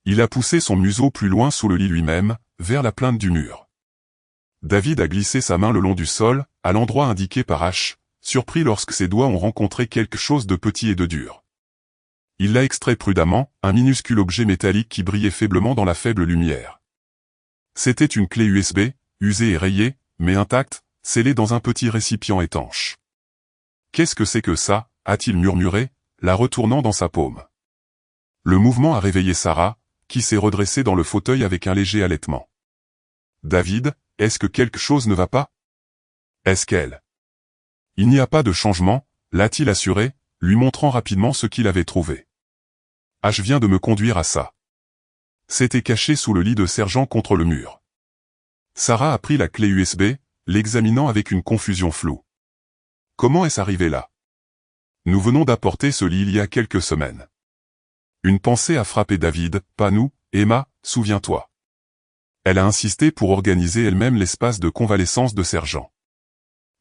Il a poussé son museau plus loin sous le lit lui-même, vers la plainte du mur. David a glissé sa main le long du sol, à l'endroit indiqué par H, surpris lorsque ses doigts ont rencontré quelque chose de petit et de dur. Il l'a extrait prudemment, un minuscule objet métallique qui brillait faiblement dans la faible lumière. C'était une clé USB, usée et rayée, mais intacte, scellée dans un petit récipient étanche. « Qu'est-ce que c'est que ça ?» a-t-il murmuré, la retournant dans sa paume. Le mouvement a réveillé Sarah, qui s'est redressée dans le fauteuil avec un léger halètement. « David, est-ce que quelque chose ne va pas ? Est-ce qu'elle ? » « Il n'y a pas de changement, l'a-t-il assuré, lui montrant rapidement ce qu'il avait trouvé. « H vient de me conduire à ça. » C'était caché sous le lit de sergent contre le mur. Sarah a pris la clé USB, l'examinant avec une confusion floue. « Comment est-ce arrivé là ? Nous venons d'apporter ce lit il y a quelques semaines. » Une pensée a frappé David, pas nous, Emma, souviens-toi. Elle a insisté pour organiser elle-même l'espace de convalescence de sergent.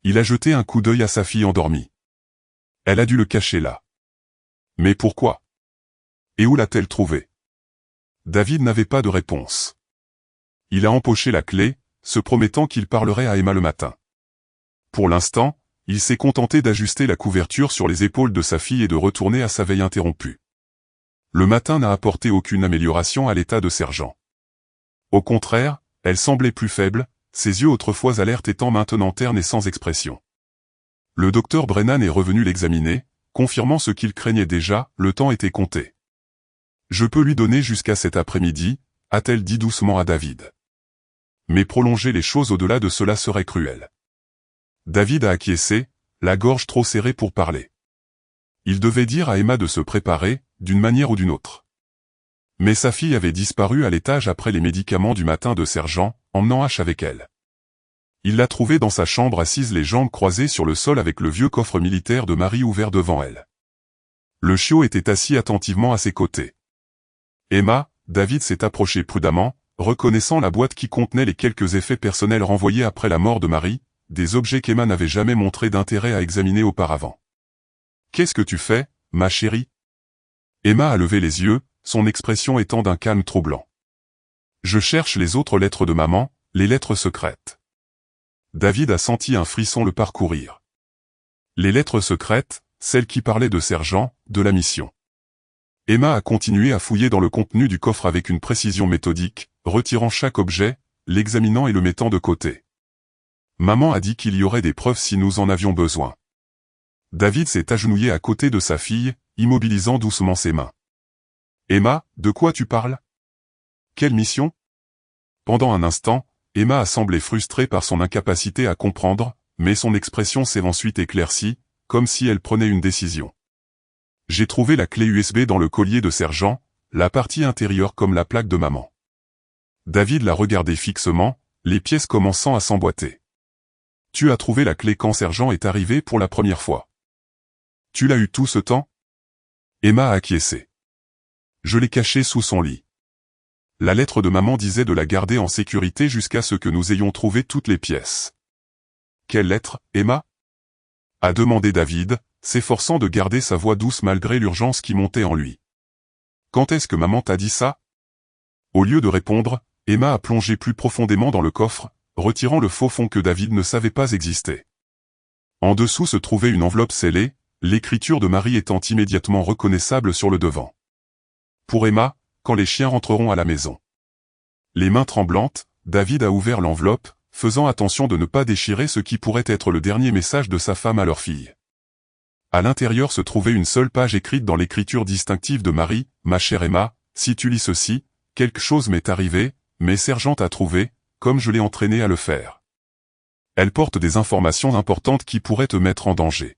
Il a jeté un coup d'œil à sa fille endormie. Elle a dû le cacher là. Mais pourquoi ? Et où l'a-t-elle trouvé ? David n'avait pas de réponse. Il a empoché la clé, se promettant qu'il parlerait à Emma le matin. Pour l'instant, il s'est contenté d'ajuster la couverture sur les épaules de sa fille et de retourner à sa veille interrompue. Le matin n'a apporté aucune amélioration à l'état de sergent. Au contraire, elle semblait plus faible, ses yeux autrefois alertes étant maintenant ternes et sans expression. Le docteur Brennan est revenu l'examiner, confirmant ce qu'il craignait déjà, le temps était compté. « Je peux lui donner jusqu'à cet après-midi » a-t-elle dit doucement à David. Mais prolonger les choses au-delà de cela serait cruel. David a acquiescé, la gorge trop serrée pour parler. Il devait dire à Emma de se préparer, d'une manière ou d'une autre. Mais sa fille avait disparu à l'étage après les médicaments du matin de sergent, emmenant H avec elle. Il l'a trouvée dans sa chambre assise les jambes croisées sur le sol avec le vieux coffre militaire de Marie ouvert devant elle. Le chiot était assis attentivement à ses côtés. Emma, David s'est approché prudemment, reconnaissant la boîte qui contenait les quelques effets personnels renvoyés après la mort de Marie, des objets qu'Emma n'avait jamais montré d'intérêt à examiner auparavant. « Qu'est-ce que tu fais, ma chérie ?» Emma a levé les yeux, son expression étant d'un calme troublant. « Je cherche les autres lettres de maman, les lettres secrètes. » David a senti un frisson le parcourir. Les lettres secrètes, celles qui parlaient de sergent, de la mission. Emma a continué à fouiller dans le contenu du coffre avec une précision méthodique, retirant chaque objet, l'examinant et le mettant de côté. Maman a dit qu'il y aurait des preuves si nous en avions besoin. David s'est agenouillé à côté de sa fille, immobilisant doucement ses mains. « Emma, de quoi tu parles ? Quelle mission ?» Pendant un instant, Emma a semblé frustrée par son incapacité à comprendre, mais son expression s'est ensuite éclaircie, comme si elle prenait une décision. « J'ai trouvé la clé USB dans le collier de sergent, la partie intérieure comme la plaque de maman. » David l'a regardé fixement, les pièces commençant à s'emboîter. « Tu as trouvé la clé quand sergent est arrivé pour la première fois. Tu l'as eu tout ce temps ?» Emma a acquiescé. « Je l'ai cachée sous son lit. La lettre de maman disait de la garder en sécurité jusqu'à ce que nous ayons trouvé toutes les pièces. »« Quelle lettre, Emma ?» a demandé David, s'efforçant de garder sa voix douce malgré l'urgence qui montait en lui. « Quand est-ce que maman t'a dit ça ?» Au lieu de répondre, Emma a plongé plus profondément dans le coffre, retirant le faux fond que David ne savait pas exister. En dessous se trouvait une enveloppe scellée, l'écriture de Marie étant immédiatement reconnaissable sur le devant. Pour Emma, quand les chiens rentreront à la maison. Les mains tremblantes, David a ouvert l'enveloppe, faisant attention de ne pas déchirer ce qui pourrait être le dernier message de sa femme à leur fille. À l'intérieur se trouvait une seule page écrite dans l'écriture distinctive de Marie, « Ma chère Emma, si tu lis ceci, quelque chose m'est arrivé, mais sergent t'a trouvé, comme je l'ai entraîné à le faire. » Elle porte des informations importantes qui pourraient te mettre en danger.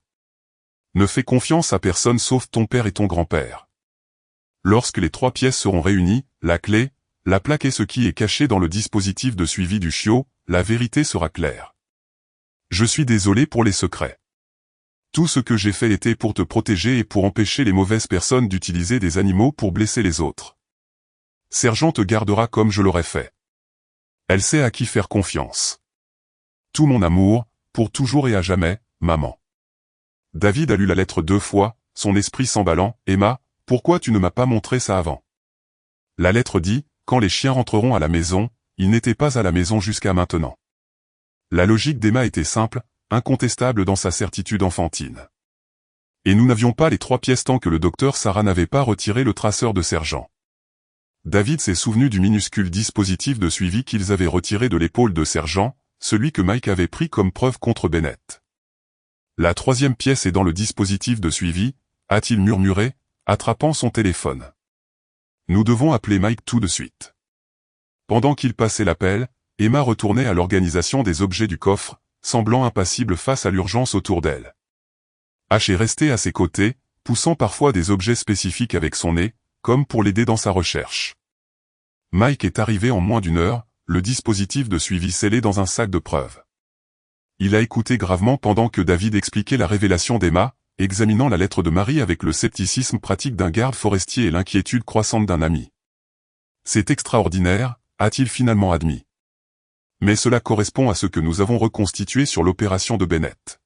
Ne fais confiance à personne sauf ton père et ton grand-père. Lorsque les 3 pièces seront réunies, la clé, la plaque et ce qui est caché dans le dispositif de suivi du chiot, la vérité sera claire. Je suis désolé pour les secrets. Tout ce que j'ai fait était pour te protéger et pour empêcher les mauvaises personnes d'utiliser des animaux pour blesser les autres. Sergent te gardera comme je l'aurais fait. Elle sait à qui faire confiance. Tout mon amour, pour toujours et à jamais, maman. David a lu la lettre 2 fois, son esprit s'emballant. Emma, pourquoi tu ne m'as pas montré ça avant ? La lettre dit, quand les chiens rentreront à la maison, ils n'étaient pas à la maison jusqu'à maintenant. La logique d'Emma était simple, incontestable dans sa certitude enfantine. Et nous n'avions pas les 3 pièces tant que le docteur Sarah n'avait pas retiré le traceur de sergent. David s'est souvenu du minuscule dispositif de suivi qu'ils avaient retiré de l'épaule de sergent, celui que Mike avait pris comme preuve contre Bennett. La 3e pièce est dans le dispositif de suivi, a-t-il murmuré, attrapant son téléphone. Nous devons appeler Mike tout de suite. Pendant qu'il passait l'appel, Emma retournait à l'organisation des objets du coffre, semblant impassible face à l'urgence autour d'elle. H est resté à ses côtés, poussant parfois des objets spécifiques avec son nez, comme pour l'aider dans sa recherche. Mike est arrivé en moins d'1 heure, le dispositif de suivi scellé dans un sac de preuves. Il a écouté gravement pendant que David expliquait la révélation d'Emma, examinant la lettre de Marie avec le scepticisme pratique d'un garde forestier et l'inquiétude croissante d'un ami. C'est extraordinaire, a-t-il finalement admis. Mais cela correspond à ce que nous avons reconstitué sur l'opération de Bennett.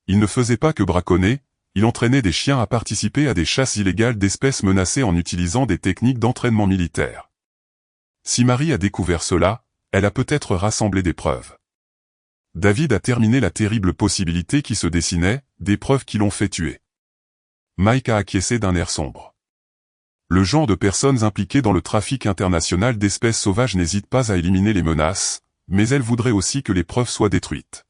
Il ne faisait pas que braconner, il entraînait des chiens à participer à des chasses illégales d'espèces menacées en utilisant des techniques d'entraînement militaire. Si Marie a découvert cela, elle a peut-être rassemblé des preuves. David a terminé la terrible possibilité qui se dessinait, des preuves qui l'ont fait tuer. Mike a acquiescé d'un air sombre. Le genre de personnes impliquées dans le trafic international d'espèces sauvages n'hésite pas à éliminer les menaces, mais elle voudrait aussi que les preuves soient détruites.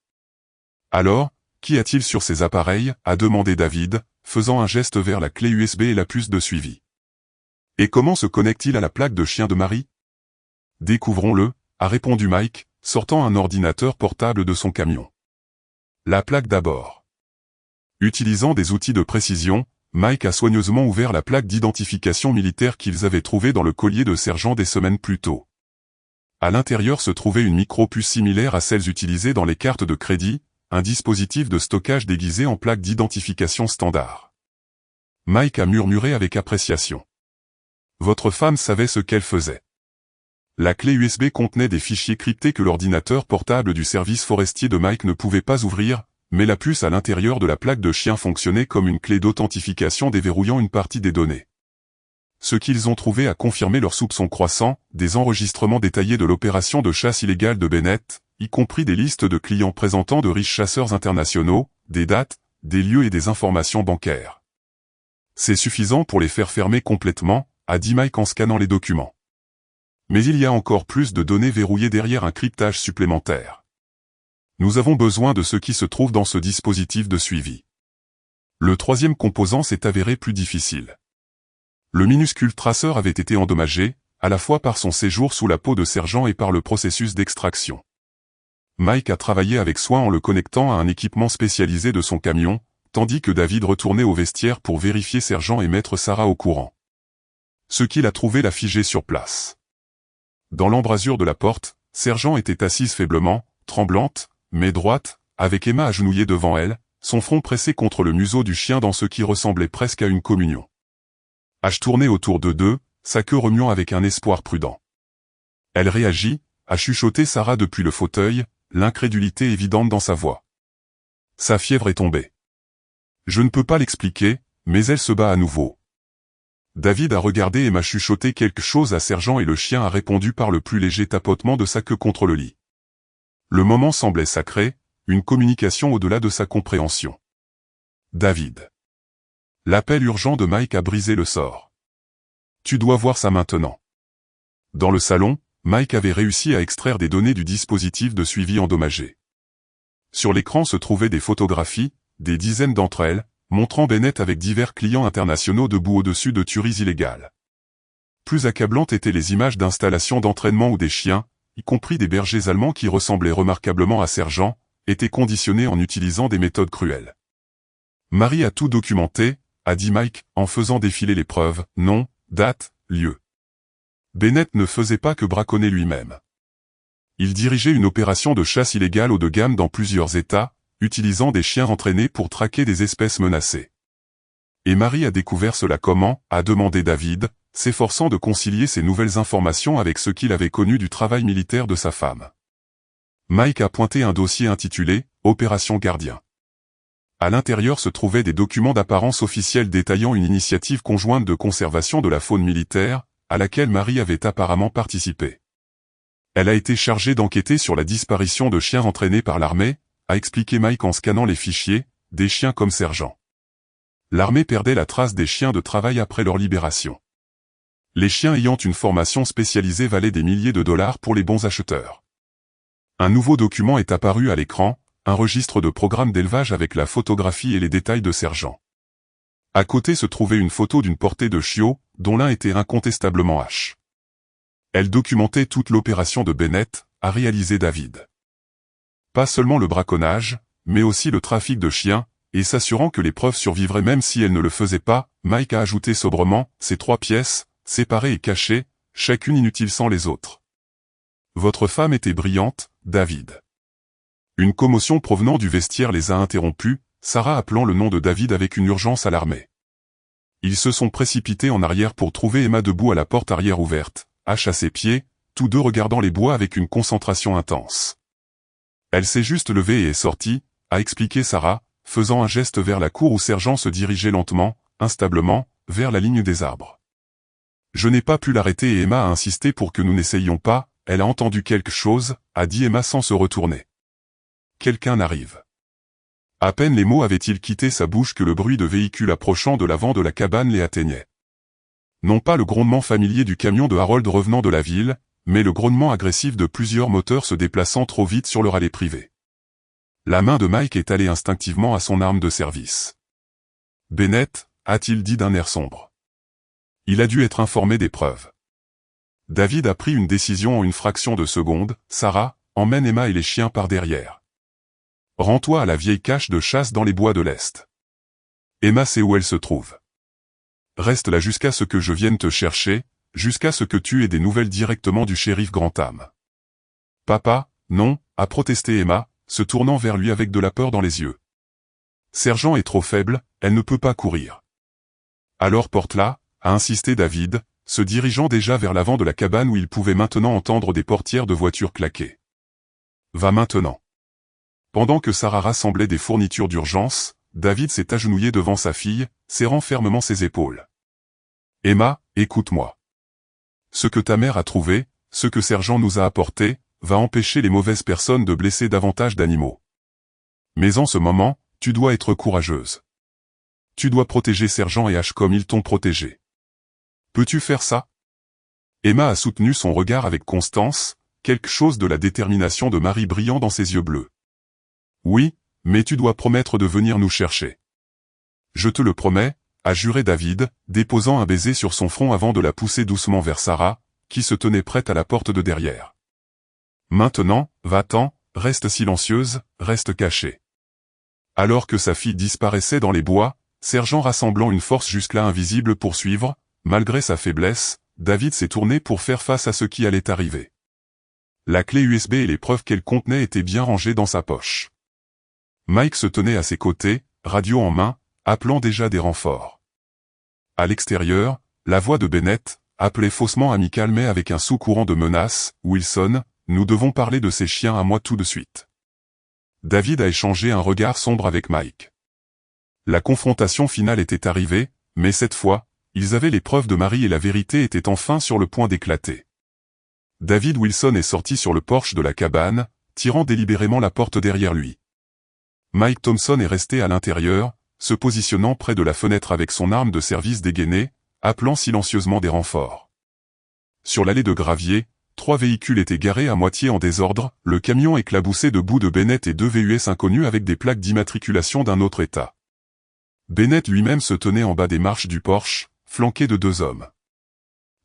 Alors, qu'y a-t-il sur ces appareils, a demandé David, faisant un geste vers la clé USB et la puce de suivi. Et comment se connecte-t-il à la plaque de chien de Marie? Découvrons-le, a répondu Mike, sortant un ordinateur portable de son camion. La plaque d'abord. Utilisant des outils de précision, Mike a soigneusement ouvert la plaque d'identification militaire qu'ils avaient trouvée dans le collier de sergent des semaines plus tôt. À l'intérieur se trouvait une micro-puce similaire à celles utilisées dans les cartes de crédit, un dispositif de stockage déguisé en plaque d'identification standard. Mike a murmuré avec appréciation. Votre femme savait ce qu'elle faisait. La clé USB contenait des fichiers cryptés que l'ordinateur portable du service forestier de Mike ne pouvait pas ouvrir, mais la puce à l'intérieur de la plaque de chien fonctionnait comme une clé d'authentification déverrouillant une partie des données. Ce qu'ils ont trouvé a confirmé leurs soupçons croissants, des enregistrements détaillés de l'opération de chasse illégale de Bennett, y compris des listes de clients présentant de riches chasseurs internationaux, des dates, des lieux et des informations bancaires. C'est suffisant pour les faire fermer complètement, a dit Mike en scannant les documents. Mais il y a encore plus de données verrouillées derrière un cryptage supplémentaire. Nous avons besoin de ce qui se trouve dans ce dispositif de suivi. Le 3e composant s'est avéré plus difficile. Le minuscule traceur avait été endommagé, à la fois par son séjour sous la peau de sergent et par le processus d'extraction. Mike a travaillé avec soin en le connectant à un équipement spécialisé de son camion, tandis que David retournait au vestiaire pour vérifier sergent et mettre Sarah au courant. Ce qu'il a trouvé l'a figé sur place. Dans l'embrasure de la porte, sergent était assise faiblement, tremblante, mais droite, avec Emma agenouillée devant elle, son front pressé contre le museau du chien dans ce qui ressemblait presque à une communion. H tournait autour d'eux, sa queue remuant avec un espoir prudent. Elle réagit, a chuchoté Sarah depuis le fauteuil, l'incrédulité évidente dans sa voix. Sa fièvre est tombée. Je ne peux pas l'expliquer, mais elle se bat à nouveau. David a regardé et m'a chuchoté quelque chose à sergent et le chien a répondu par le plus léger tapotement de sa queue contre le lit. Le moment semblait sacré, une communication au-delà de sa compréhension. David. L'appel urgent de Mike a brisé le sort. Tu dois voir ça maintenant. Dans le salon, Mike avait réussi à extraire des données du dispositif de suivi endommagé. Sur l'écran se trouvaient des photographies, des dizaines d'entre elles, montrant Bennett avec divers clients internationaux debout au-dessus de tueries illégales. Plus accablantes étaient les images d'installations d'entraînement où des chiens, y compris des bergers allemands qui ressemblaient remarquablement à sergent, étaient conditionnés en utilisant des méthodes cruelles. Marie a tout documenté, a dit Mike, en faisant défiler les preuves, nom, date, lieu. Bennett ne faisait pas que braconner lui-même. Il dirigeait une opération de chasse illégale haut de gamme dans plusieurs États, utilisant des chiens entraînés pour traquer des espèces menacées. Et Marie a découvert cela comment, a demandé David, s'efforçant de concilier ces nouvelles informations avec ce qu'il avait connu du travail militaire de sa femme. Mike a pointé un dossier intitulé « Opération Gardien ». À l'intérieur se trouvaient des documents d'apparence officielle détaillant une initiative conjointe de conservation de la faune militaire, à laquelle Marie avait apparemment participé. Elle a été chargée d'enquêter sur la disparition de chiens entraînés par l'armée, a expliqué Mike en scannant les fichiers, des chiens comme sergent. L'armée perdait la trace des chiens de travail après leur libération. Les chiens ayant une formation spécialisée valaient des milliers de dollars pour les bons acheteurs. Un nouveau document est apparu à l'écran, un registre de programme d'élevage avec la photographie et les détails de sergent. À côté se trouvait une photo d'une portée de chiots, dont l'un était incontestablement H. Elle documentait toute l'opération de Bennett, a réalisé David. Pas seulement le braconnage, mais aussi le trafic de chiens, et s'assurant que les preuves survivraient même si elles ne le faisaient pas, Mike a ajouté sobrement, ces 3 pièces, séparées et cachées, chacune inutile sans les autres. Votre femme était brillante, David. Une commotion provenant du vestiaire les a interrompus, Sarah appelant le nom de David avec une urgence à l'armée. Ils se sont précipités en arrière pour trouver Emma debout à la porte arrière ouverte, H à ses pieds, tous deux regardant les bois avec une concentration intense. Elle s'est juste levée et est sortie, a expliqué Sarah, faisant un geste vers la cour où sergent se dirigeait lentement, instablement, vers la ligne des arbres. Je n'ai pas pu l'arrêter et Emma a insisté pour que nous n'essayions pas, elle a entendu quelque chose, a dit Emma sans se retourner. Quelqu'un arrive. À peine les mots avaient-ils quitté sa bouche que le bruit de véhicules approchant de l'avant de la cabane les atteignait. Non pas le grondement familier du camion de Harold revenant de la ville, mais le grognement agressif de plusieurs moteurs se déplaçant trop vite sur leur allée privée. La main de Mike est allée instinctivement à son arme de service. Bennett, a-t-il dit d'un air sombre. Il a dû être informé des preuves. David a pris une décision en une fraction de seconde, Sarah, emmène Emma et les chiens par derrière. Rends-toi à la vieille cache de chasse dans les bois de l'Est. Emma sait où elle se trouve. Reste là jusqu'à ce que je vienne te chercher, jusqu'à ce que tu aies des nouvelles directement du shérif Grantham. Papa, non, a protesté Emma, se tournant vers lui avec de la peur dans les yeux. Sergent est trop faible, elle ne peut pas courir. Alors porte-la, a insisté David, se dirigeant déjà vers l'avant de la cabane où il pouvait maintenant entendre des portières de voitures claquer. Va maintenant. Pendant que Sarah rassemblait des fournitures d'urgence, David s'est agenouillé devant sa fille, serrant fermement ses épaules. Emma, écoute-moi. Ce que ta mère a trouvé, ce que Sergent nous a apporté, va empêcher les mauvaises personnes de blesser davantage d'animaux. Mais en ce moment, tu dois être courageuse. Tu dois protéger Sergent et H comme ils t'ont protégé. Peux-tu faire ça? Emma a soutenu son regard avec constance, quelque chose de la détermination de Marie brillant dans ses yeux bleus. Oui, mais tu dois promettre de venir nous chercher. Je te le promets, a juré David, déposant un baiser sur son front avant de la pousser doucement vers Sarah, qui se tenait prête à la porte de derrière. Maintenant, va-t'en, reste silencieuse, reste cachée. Alors que sa fille disparaissait dans les bois, Sergent rassemblant une force jusque-là invisible pour suivre, malgré sa faiblesse, David s'est tourné pour faire face à ce qui allait arriver. La clé USB et les preuves qu'elle contenait étaient bien rangées dans sa poche. Mike se tenait à ses côtés, radio en main, appelant déjà des renforts. À l'extérieur, la voix de Bennett, appelait faussement amical mais avec un sous-courant de menace, « Wilson, nous devons parler de ces chiens à moi tout de suite. » David a échangé un regard sombre avec Mike. La confrontation finale était arrivée, mais cette fois, ils avaient les preuves de Marie et la vérité était enfin sur le point d'éclater. David Wilson est sorti sur le porche de la cabane, tirant délibérément la porte derrière lui. Mike Thompson est resté à l'intérieur, se positionnant près de la fenêtre avec son arme de service dégainée, appelant silencieusement des renforts. Sur l'allée de gravier, 3 véhicules étaient garés à moitié en désordre, le camion éclaboussé de boue de Bennett et 2 VUS inconnus avec des plaques d'immatriculation d'un autre état. Bennett lui-même se tenait en bas des marches du Porsche, flanqué de 2 hommes.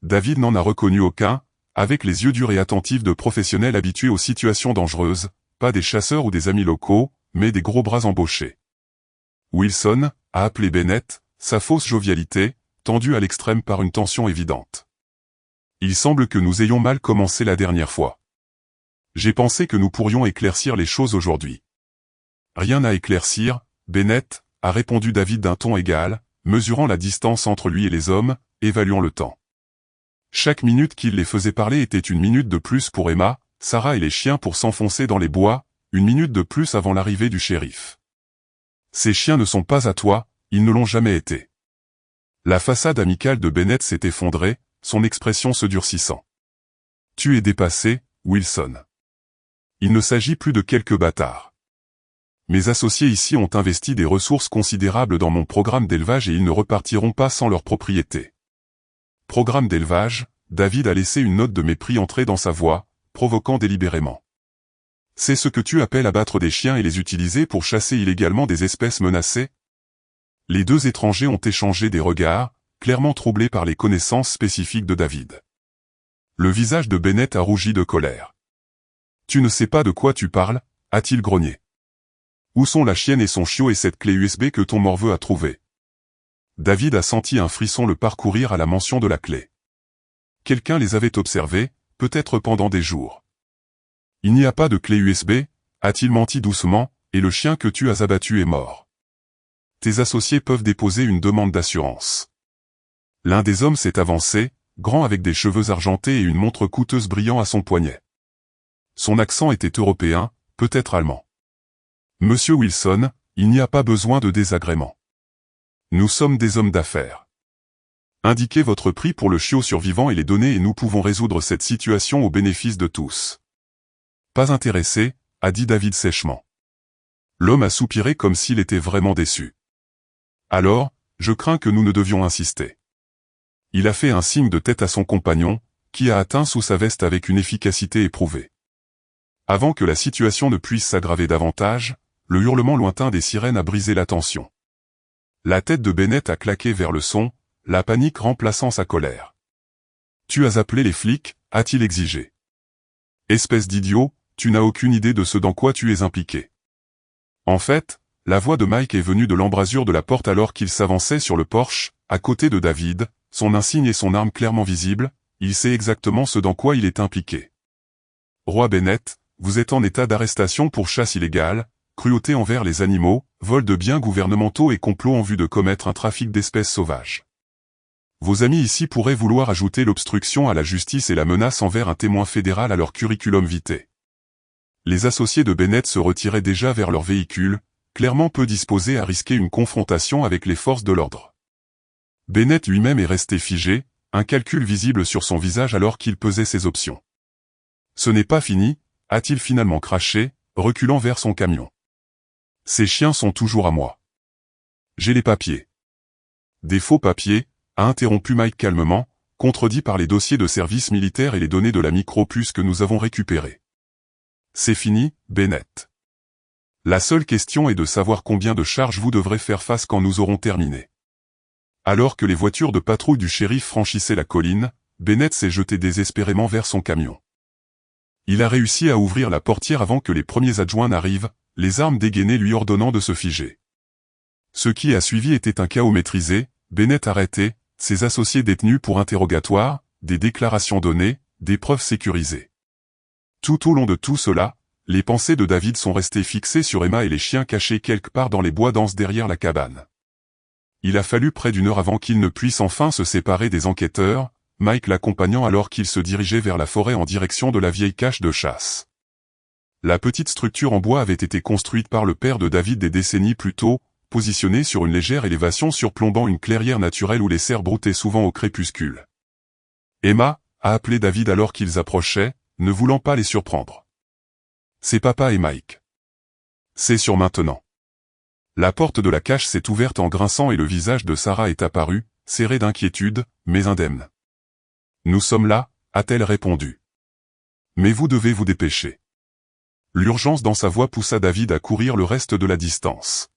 David n'en a reconnu aucun, avec les yeux durs et attentifs de professionnels habitués aux situations dangereuses, pas des chasseurs ou des amis locaux, mais des gros bras embauchés. Wilson, a appelé Bennett, sa fausse jovialité, tendue à l'extrême par une tension évidente. Il semble que nous ayons mal commencé la dernière fois. J'ai pensé que nous pourrions éclaircir les choses aujourd'hui. Rien à éclaircir, Bennett, a répondu David d'un ton égal, mesurant la distance entre lui et les hommes, évaluant le temps. Chaque minute qu'il les faisait parler était une minute de plus pour Emma, Sarah et les chiens pour s'enfoncer dans les bois, une minute de plus avant l'arrivée du shérif. Ces chiens ne sont pas à toi, ils ne l'ont jamais été. La façade amicale de Bennett s'est effondrée, son expression se durcissant. Tu es dépassé, Wilson. Il ne s'agit plus de quelques bâtards. Mes associés ici ont investi des ressources considérables dans mon programme d'élevage et ils ne repartiront pas sans leur propriété. Programme d'élevage, David a laissé une note de mépris entrer dans sa voix, provoquant délibérément. C'est ce que tu appelles abattre des chiens et les utiliser pour chasser illégalement des espèces menacées? Les deux étrangers ont échangé des regards, clairement troublés par les connaissances spécifiques de David. Le visage de Bennett a rougi de colère. Tu ne sais pas de quoi tu parles, a-t-il grogné. Où sont la chienne et son chiot et cette clé USB que ton morveux a trouvée? David a senti un frisson le parcourir à la mention de la clé. Quelqu'un les avait observés, peut-être pendant des jours. Il n'y a pas de clé USB, a-t-il menti doucement, et le chien que tu as abattu est mort. Tes associés peuvent déposer une demande d'assurance. L'un des hommes s'est avancé, grand avec des cheveux argentés et une montre coûteuse brillant à son poignet. Son accent était européen, peut-être allemand. Monsieur Wilson, il n'y a pas besoin de désagrément. Nous sommes des hommes d'affaires. Indiquez votre prix pour le chiot survivant et les données et nous pouvons résoudre cette situation au bénéfice de tous. Pas intéressé, a dit David sèchement. L'homme a soupiré comme s'il était vraiment déçu. Alors, je crains que nous ne devions insister. Il a fait un signe de tête à son compagnon, qui a atteint sous sa veste avec une efficacité éprouvée. Avant que la situation ne puisse s'aggraver davantage, le hurlement lointain des sirènes a brisé la tension. La tête de Bennett a claqué vers le son, la panique remplaçant sa colère. Tu as appelé les flics, a-t-il exigé. Espèce d'idiot, tu n'as aucune idée de ce dans quoi tu es impliqué. En fait, la voix de Mike est venue de l'embrasure de la porte alors qu'il s'avançait sur le porche, à côté de David, son insigne et son arme clairement visibles, il sait exactement ce dans quoi il est impliqué. Roi Bennett, vous êtes en état d'arrestation pour chasse illégale, cruauté envers les animaux, vol de biens gouvernementaux et complot en vue de commettre un trafic d'espèces sauvages. Vos amis ici pourraient vouloir ajouter l'obstruction à la justice et la menace envers un témoin fédéral à leur curriculum vitae. Les associés de Bennett se retiraient déjà vers leur véhicule, clairement peu disposés à risquer une confrontation avec les forces de l'ordre. Bennett lui-même est resté figé, un calcul visible sur son visage alors qu'il pesait ses options. Ce n'est pas fini, a-t-il finalement craché, reculant vers son camion. Ces chiens sont toujours à moi. J'ai les papiers. Des faux papiers, a interrompu Mike calmement, contredit par les dossiers de service militaire et les données de la micropuce que nous avons récupérées. C'est fini, Bennett. La seule question est de savoir combien de charges vous devrez faire face quand nous aurons terminé. Alors que les voitures de patrouille du shérif franchissaient la colline, Bennett s'est jeté désespérément vers son camion. Il a réussi à ouvrir la portière avant que les premiers adjoints n'arrivent, les armes dégainées lui ordonnant de se figer. Ce qui a suivi était un chaos maîtrisé, Bennett arrêté, ses associés détenus pour interrogatoire, des déclarations données, des preuves sécurisées. Tout au long de tout cela, les pensées de David sont restées fixées sur Emma et les chiens cachés quelque part dans les bois denses derrière la cabane. Il a fallu près d'une heure avant qu'il ne puisse enfin se séparer des enquêteurs, Mike l'accompagnant alors qu'il se dirigeait vers la forêt en direction de la vieille cache de chasse. La petite structure en bois avait été construite par le père de David des décennies plus tôt, positionnée sur une légère élévation surplombant une clairière naturelle où les cerfs broutaient souvent au crépuscule. Emma, a appelé David alors qu'ils approchaient, ne voulant pas les surprendre. C'est papa et Mike. C'est sur maintenant. La porte de la cache s'est ouverte en grinçant et le visage de Sarah est apparu, serré d'inquiétude, mais indemne. Nous sommes là, a-t-elle répondu. Mais vous devez vous dépêcher. L'urgence dans sa voix poussa David à courir le reste de la distance.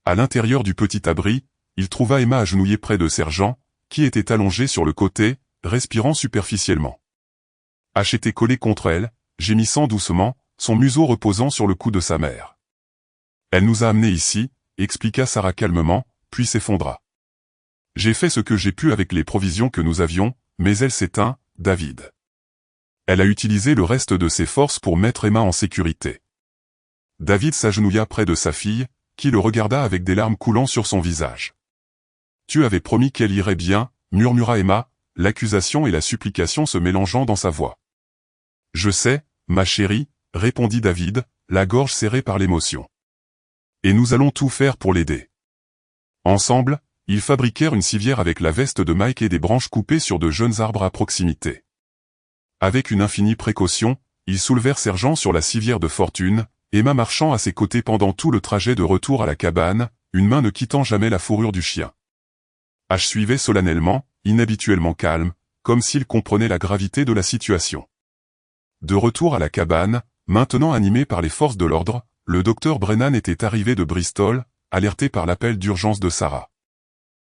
À l'intérieur du petit abri, il trouva Emma agenouillée près de Sergent, qui était allongé sur le côté, respirant superficiellement. H était collé contre elle, gémissant doucement, son museau reposant sur le cou de sa mère. Elle nous a amenés ici, expliqua Sarah calmement, puis s'effondra. J'ai fait ce que j'ai pu avec les provisions que nous avions, mais elle s'éteint, David. Elle a utilisé le reste de ses forces pour mettre Emma en sécurité. David s'agenouilla près de sa fille, qui le regarda avec des larmes coulant sur son visage. Tu avais promis qu'elle irait bien, murmura Emma, l'accusation et la supplication se mélangeant dans sa voix. Je sais, ma chérie, répondit David, la gorge serrée par l'émotion. Et nous allons tout faire pour l'aider. Ensemble, ils fabriquèrent une civière avec la veste de Mike et des branches coupées sur de jeunes arbres à proximité. Avec une infinie précaution, ils soulevèrent sergent sur la civière de fortune, Emma marchant à ses côtés pendant tout le trajet de retour à la cabane, une main ne quittant jamais la fourrure du chien. Ash suivait solennellement, inhabituellement calme, comme s'il comprenait la gravité de la situation. De retour à la cabane, maintenant animé par les forces de l'ordre, le docteur Brennan était arrivé de Bristol, alerté par l'appel d'urgence de Sarah.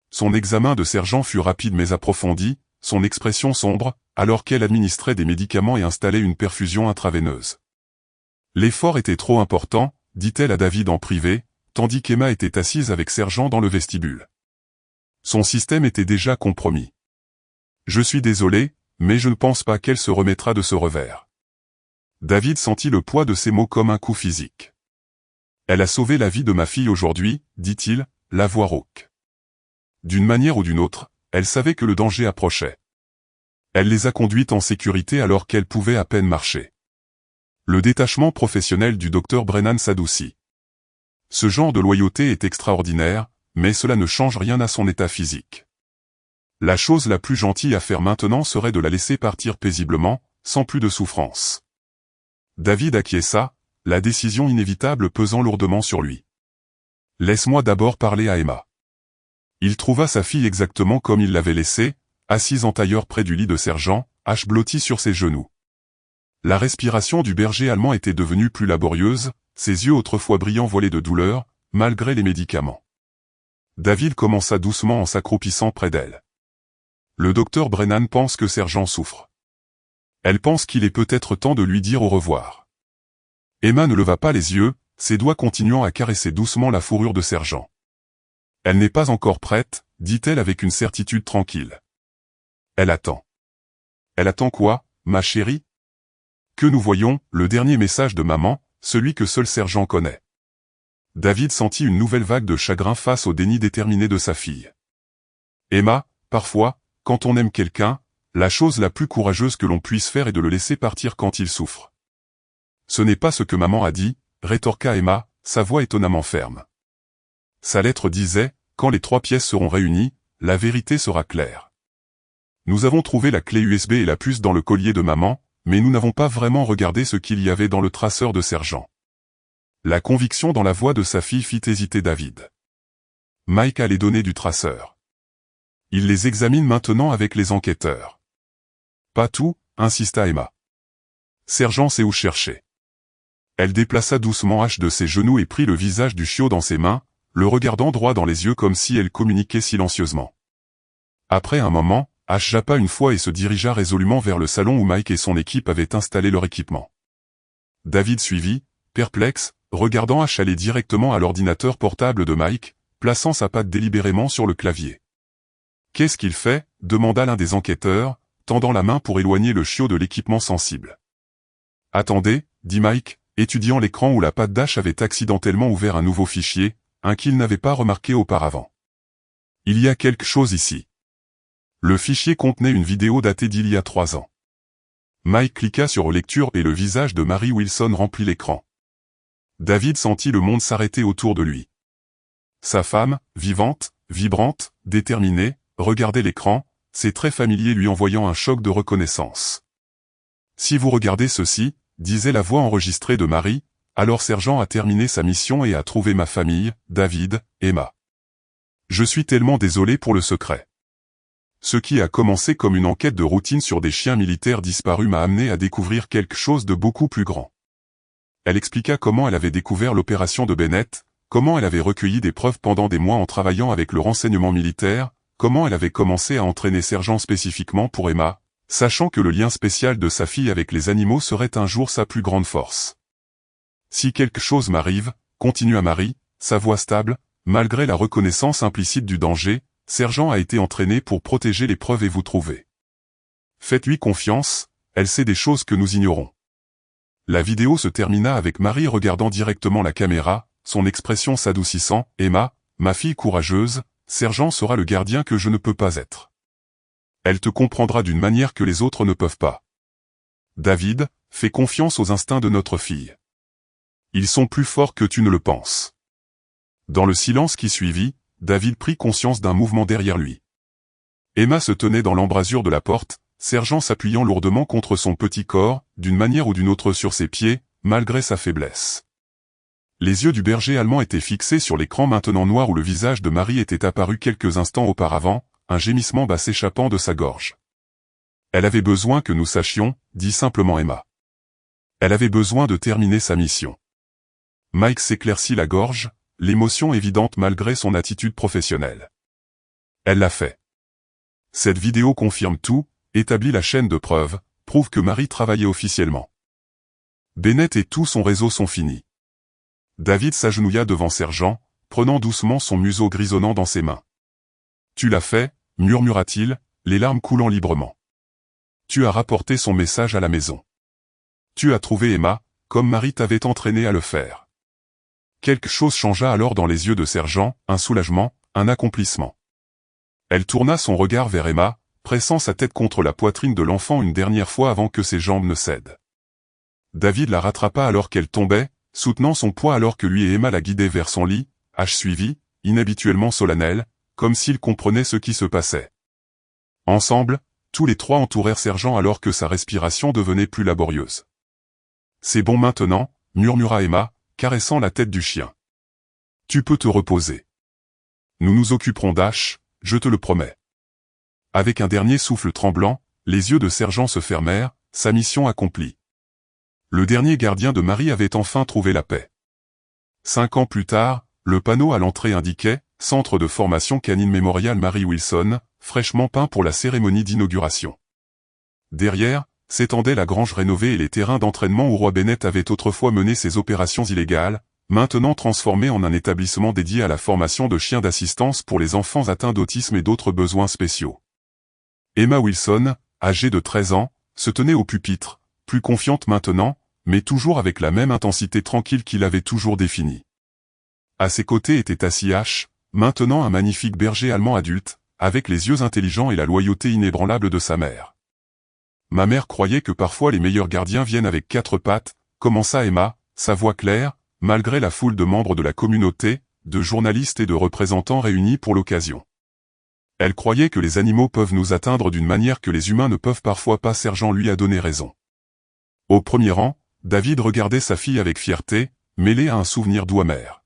Son examen de sergent fut rapide mais approfondi, son expression sombre, alors qu'elle administrait des médicaments et installait une perfusion intraveineuse. L'effort était trop important, dit-elle à David en privé, tandis qu'Emma était assise avec sergent dans le vestibule. Son système était déjà compromis. Je suis désolé, mais je ne pense pas qu'elle se remettra de ce revers. David sentit le poids de ces mots comme un coup physique. Elle a sauvé la vie de ma fille aujourd'hui, dit-il, la voix rauque. D'une manière ou d'une autre, elle savait que le danger approchait. Elle les a conduites en sécurité alors qu'elles pouvaient à peine marcher. Le détachement professionnel du docteur Brennan s'adoucit. Ce genre de loyauté est extraordinaire, mais cela ne change rien à son état physique. La chose la plus gentille à faire maintenant serait de la laisser partir paisiblement, sans plus de souffrance. David acquiesça, la décision inévitable pesant lourdement sur lui. « Laisse-moi d'abord parler à Emma. » Il trouva sa fille exactement comme il l'avait laissée, assise en tailleur près du lit de sergent, Ash blotti sur ses genoux. La respiration du berger allemand était devenue plus laborieuse, ses yeux autrefois brillants volaient de douleur, malgré les médicaments. David commença doucement en s'accroupissant près d'elle. Le docteur Brennan pense que sergent souffre. Elle pense qu'il est peut-être temps de lui dire au revoir. Emma ne leva pas les yeux, ses doigts continuant à caresser doucement la fourrure de sergent. Elle n'est pas encore prête, dit-elle avec une certitude tranquille. Elle attend. Elle attend quoi, ma chérie? Que nous voyons, le dernier message de maman, celui que seul sergent connaît. David sentit une nouvelle vague de chagrin face au déni déterminé de sa fille. Emma, parfois, quand on aime quelqu'un, la chose la plus courageuse que l'on puisse faire est de le laisser partir quand il souffre. Ce n'est pas ce que maman a dit, rétorqua Emma, sa voix étonnamment ferme. Sa lettre disait, quand les 3 pièces seront réunies, la vérité sera claire. Nous avons trouvé la clé USB et la puce dans le collier de maman, mais nous n'avons pas vraiment regardé ce qu'il y avait dans le traceur de sergent. La conviction dans la voix de sa fille fit hésiter David. Mike a les données du traceur. Il les examine maintenant avec les enquêteurs. Pas tout, insista Emma. Sergent sait où chercher. Elle déplaça doucement Ash de ses genoux et prit le visage du chiot dans ses mains, le regardant droit dans les yeux comme si elle communiquait silencieusement. Après un moment, Ash jappa une fois et se dirigea résolument vers le salon où Mike et son équipe avaient installé leur équipement. David suivit, perplexe, regardant Ash aller directement à l'ordinateur portable de Mike, plaçant sa patte délibérément sur le clavier. « Qu'est-ce qu'il fait » demanda l'un des enquêteurs, tendant la main pour éloigner le chiot de l'équipement sensible. « Attendez » dit Mike, étudiant l'écran où la patte d'Ash avait accidentellement ouvert un nouveau fichier, un qu'il n'avait pas remarqué auparavant. « Il y a quelque chose ici. » Le fichier contenait une vidéo datée d'il y a 3 ans. Mike cliqua sur lecture et le visage de Mary Wilson remplit l'écran. David sentit le monde s'arrêter autour de lui. Sa femme, vivante, vibrante, déterminée, regardait l'écran, ses traits familiers lui envoyant un choc de reconnaissance. « Si vous regardez ceci, » disait la voix enregistrée de Mary, « alors sergent a terminé sa mission et a trouvé ma famille, David, Emma. Je suis tellement désolé pour le secret. Ce qui a commencé comme une enquête de routine sur des chiens militaires disparus m'a amené à découvrir quelque chose de beaucoup plus grand. » Elle expliqua comment elle avait découvert l'opération de Bennett, comment elle avait recueilli des preuves pendant des mois en travaillant avec le renseignement militaire, comment elle avait commencé à entraîner sergent spécifiquement pour Emma, sachant que le lien spécial de sa fille avec les animaux serait un jour sa plus grande force. « Si quelque chose m'arrive, » continua Mary, sa voix stable, malgré la reconnaissance implicite du danger, sergent a été entraîné pour protéger les preuves et vous trouver. Faites-lui confiance, elle sait des choses que nous ignorons. La vidéo se termina avec Mary regardant directement la caméra, son expression s'adoucissant. « Emma, ma fille courageuse, sergent sera le gardien que je ne peux pas être. Elle te comprendra d'une manière que les autres ne peuvent pas. David, fais confiance aux instincts de notre fille. Ils sont plus forts que tu ne le penses. » Dans le silence qui suivit, David prit conscience d'un mouvement derrière lui. Emma se tenait dans l'embrasure de la porte, sergent s'appuyant lourdement contre son petit corps, d'une manière ou d'une autre sur ses pieds, malgré sa faiblesse. Les yeux du berger allemand étaient fixés sur l'écran maintenant noir où le visage de Marie était apparu quelques instants auparavant, un gémissement bas s'échappant de sa gorge. Elle avait besoin que nous sachions, dit simplement Emma. Elle avait besoin de terminer sa mission. Mike s'éclaircit la gorge, l'émotion évidente malgré son attitude professionnelle. Elle l'a fait. Cette vidéo confirme tout, établit la chaîne de preuves, prouve que Marie travaillait officiellement. Bennett et tout son réseau sont finis. David s'agenouilla devant Sergent, prenant doucement son museau grisonnant dans ses mains. « Tu l'as fait » murmura-t-il, les larmes coulant librement. « Tu as rapporté son message à la maison. Tu as trouvé Emma, comme Marie t'avait entraîné à le faire. » Quelque chose changea alors dans les yeux de Sergent, un soulagement, un accomplissement. Elle tourna son regard vers Emma, pressant sa tête contre la poitrine de l'enfant une dernière fois avant que ses jambes ne cèdent. David la rattrapa alors qu'elle tombait, soutenant son poids alors que lui et Emma la guidaient vers son lit, suivi, inhabituellement solennel, comme s'ils comprenaient ce qui se passait. Ensemble, tous les trois entourèrent Sergent alors que sa respiration devenait plus laborieuse. « C'est bon maintenant » murmura Emma, caressant la tête du chien. « Tu peux te reposer. Nous nous occuperons d'Ash, je te le promets. » Avec un dernier souffle tremblant, les yeux de Sergent se fermèrent, sa mission accomplie. Le dernier gardien de Marie avait enfin trouvé la paix. 5 ans plus tard, le panneau à l'entrée indiquait « Centre de formation canine Mémorial Mary Wilson », fraîchement peint pour la cérémonie d'inauguration. Derrière, s'étendait la grange rénovée et les terrains d'entraînement où Roy Bennett avait autrefois mené ses opérations illégales, maintenant transformés en un établissement dédié à la formation de chiens d'assistance pour les enfants atteints d'autisme et d'autres besoins spéciaux. Emma Wilson, âgée de 13 ans, se tenait au pupitre, plus confiante maintenant, mais toujours avec la même intensité tranquille qu'il avait toujours définie. À ses côtés était assis Ash, maintenant un magnifique berger allemand adulte, avec les yeux intelligents et la loyauté inébranlable de sa mère. « Ma mère croyait que parfois les meilleurs gardiens viennent avec 4 pattes », commença Emma, sa voix claire, malgré la foule de membres de la communauté, de journalistes et de représentants réunis pour l'occasion. Elle croyait que les animaux peuvent nous atteindre d'une manière que les humains ne peuvent parfois pas. Sergent lui a donné raison. Au premier rang, David regardait sa fille avec fierté, mêlée à un souvenir doux amer.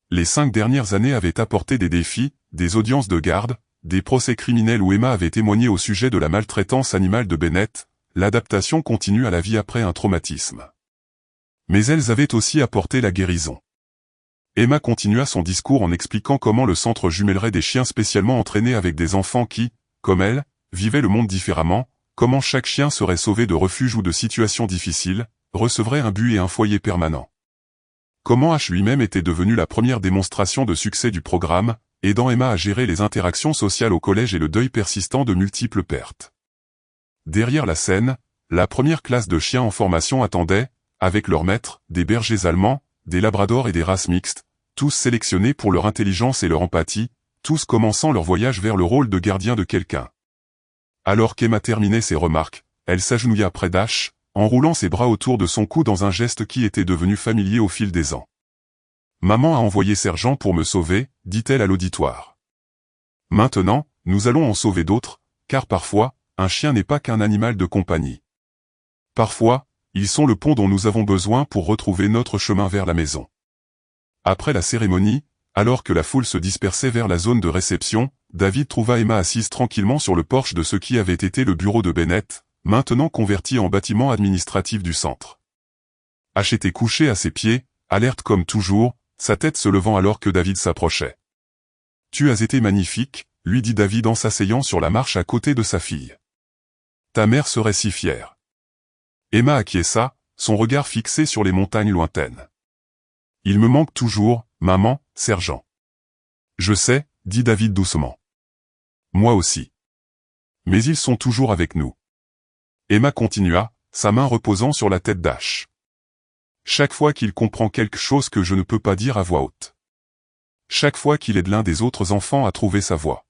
Les 5 dernières années avaient apporté des défis, des audiences de garde, des procès criminels où Emma avait témoigné au sujet de la maltraitance animale de Bennett, l'adaptation continue à la vie après un traumatisme. Mais elles avaient aussi apporté la guérison. Emma continua son discours en expliquant comment le centre jumellerait des chiens spécialement entraînés avec des enfants qui, comme elle, vivaient le monde différemment, comment chaque chien serait sauvé de refuges ou de situations difficiles, recevrait un but et un foyer permanent. Comment Ash lui-même était devenu la première démonstration de succès du programme, aidant Emma à gérer les interactions sociales au collège et le deuil persistant de multiples pertes. Derrière la scène, la première classe de chiens en formation attendait, avec leurs maîtres, des bergers allemands, des labradors et des races mixtes, tous sélectionnés pour leur intelligence et leur empathie, tous commençant leur voyage vers le rôle de gardien de quelqu'un. Alors qu'Emma terminait ses remarques, elle s'agenouilla près d'Ash, enroulant ses bras autour de son cou dans un geste qui était devenu familier au fil des ans. « Maman a envoyé Sergent pour me sauver », dit-elle à l'auditoire. « Maintenant, nous allons en sauver d'autres, car parfois, un chien n'est pas qu'un animal de compagnie. Parfois, ils sont le pont dont nous avons besoin pour retrouver notre chemin vers la maison. » Après la cérémonie, alors que la foule se dispersait vers la zone de réception, David trouva Emma assise tranquillement sur le porche de ce qui avait été le bureau de Bennett, maintenant converti en bâtiment administratif du centre. Ash était couché à ses pieds, alerte comme toujours, sa tête se levant alors que David s'approchait. « Tu as été magnifique », lui dit David en s'asseyant sur la marche à côté de sa fille. « Ta mère serait si fière. » Emma acquiesça, son regard fixé sur les montagnes lointaines. « Il me manque toujours, maman, sergent. »« Je sais, » dit David doucement. « Moi aussi. Mais ils sont toujours avec nous. » Emma continua, sa main reposant sur la tête d'Ash. « Chaque fois qu'il comprend quelque chose que je ne peux pas dire à voix haute. Chaque fois qu'il aide l'un des autres enfants à trouver sa voie. »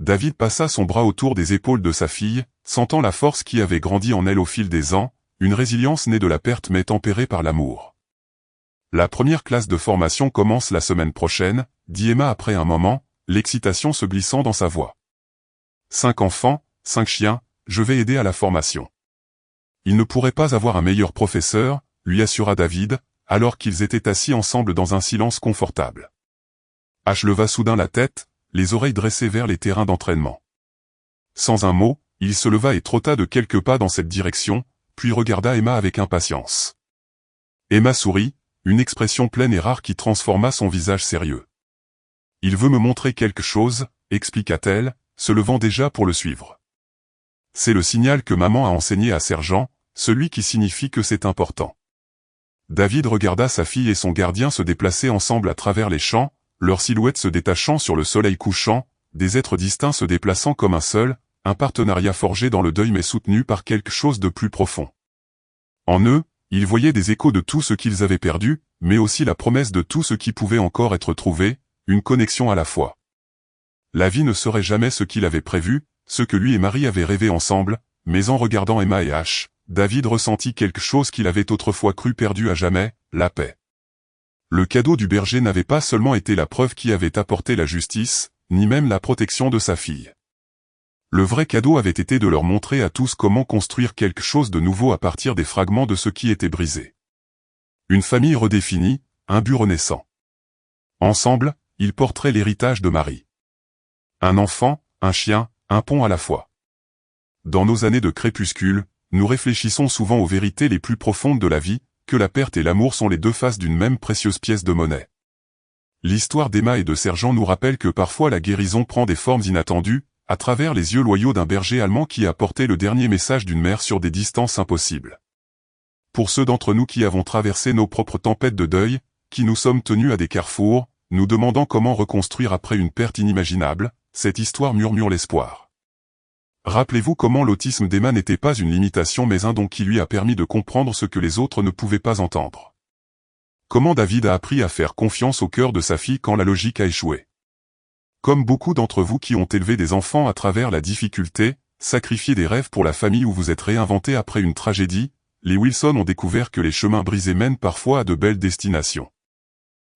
David passa son bras autour des épaules de sa fille, sentant la force qui avait grandi en elle au fil des ans, une résilience née de la perte mais tempérée par l'amour. « La première classe de formation commence la semaine prochaine, » dit Emma après un moment, l'excitation se glissant dans sa voix. 5 enfants, 5 chiens, je vais aider à la formation. Il ne pourrait pas avoir un meilleur professeur, lui assura David, alors qu'ils étaient assis ensemble dans un silence confortable. Ash leva soudain la tête, les oreilles dressées vers les terrains d'entraînement. Sans un mot, il se leva et trotta de quelques pas dans cette direction, puis regarda Emma avec impatience. Emma sourit, une expression pleine et rare qui transforma son visage sérieux. « Il veut me montrer quelque chose », expliqua-t-elle, se levant déjà pour le suivre. « C'est le signal que maman a enseigné à Sergent, celui qui signifie que c'est important. » David regarda sa fille et son gardien se déplacer ensemble à travers les champs, leurs silhouettes se détachant sur le soleil couchant, des êtres distincts se déplaçant comme un seul, un partenariat forgé dans le deuil mais soutenu par quelque chose de plus profond. En eux, ils voyaient des échos de tout ce qu'ils avaient perdu, mais aussi la promesse de tout ce qui pouvait encore être trouvé, une connexion à la fois. La vie ne serait jamais ce qu'il avait prévu, ce que lui et Marie avaient rêvé ensemble, mais en regardant Emma et Ash, David ressentit quelque chose qu'il avait autrefois cru perdu à jamais, la paix. Le cadeau du berger n'avait pas seulement été la preuve qui avait apporté la justice, ni même la protection de sa fille. Le vrai cadeau avait été de leur montrer à tous comment construire quelque chose de nouveau à partir des fragments de ce qui était brisé. Une famille redéfinie, un but renaissant. Ensemble, ils porteraient l'héritage de Marie. Un enfant, un chien, un pont à la fois. Dans nos années de crépuscule, nous réfléchissons souvent aux vérités les plus profondes de la vie, que la perte et l'amour sont les deux faces d'une même précieuse pièce de monnaie. L'histoire d'Emma et de Sergent nous rappelle que parfois la guérison prend des formes inattendues, à travers les yeux loyaux d'un berger allemand qui a porté le dernier message d'une mère sur des distances impossibles. Pour ceux d'entre nous qui avons traversé nos propres tempêtes de deuil, qui nous sommes tenus à des carrefours, nous demandant comment reconstruire après une perte inimaginable, cette histoire murmure l'espoir. Rappelez-vous comment l'autisme d'Emma n'était pas une limitation mais un don qui lui a permis de comprendre ce que les autres ne pouvaient pas entendre. Comment David a appris à faire confiance au cœur de sa fille quand la logique a échoué. Comme beaucoup d'entre vous qui ont élevé des enfants à travers la difficulté, sacrifié des rêves pour la famille ou vous êtes réinventé après une tragédie, les Wilson ont découvert que les chemins brisés mènent parfois à de belles destinations.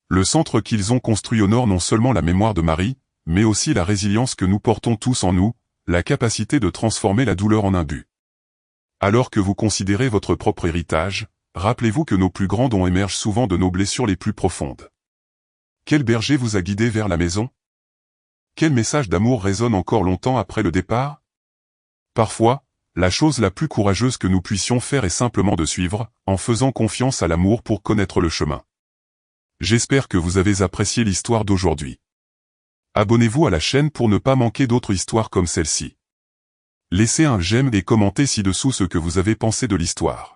Le centre qu'ils ont construit honore non seulement la mémoire de Marie, mais aussi la résilience que nous portons tous en nous, la capacité de transformer la douleur en un but. Alors que vous considérez votre propre héritage, rappelez-vous que nos plus grands dons émergent souvent de nos blessures les plus profondes. Quel berger vous a guidé vers la maison? Quel message d'amour résonne encore longtemps après le départ? Parfois, la chose la plus courageuse que nous puissions faire est simplement de suivre, en faisant confiance à l'amour pour connaître le chemin. J'espère que vous avez apprécié l'histoire d'aujourd'hui. Abonnez-vous à la chaîne pour ne pas manquer d'autres histoires comme celle-ci. Laissez un j'aime et commentez ci-dessous ce que vous avez pensé de l'histoire.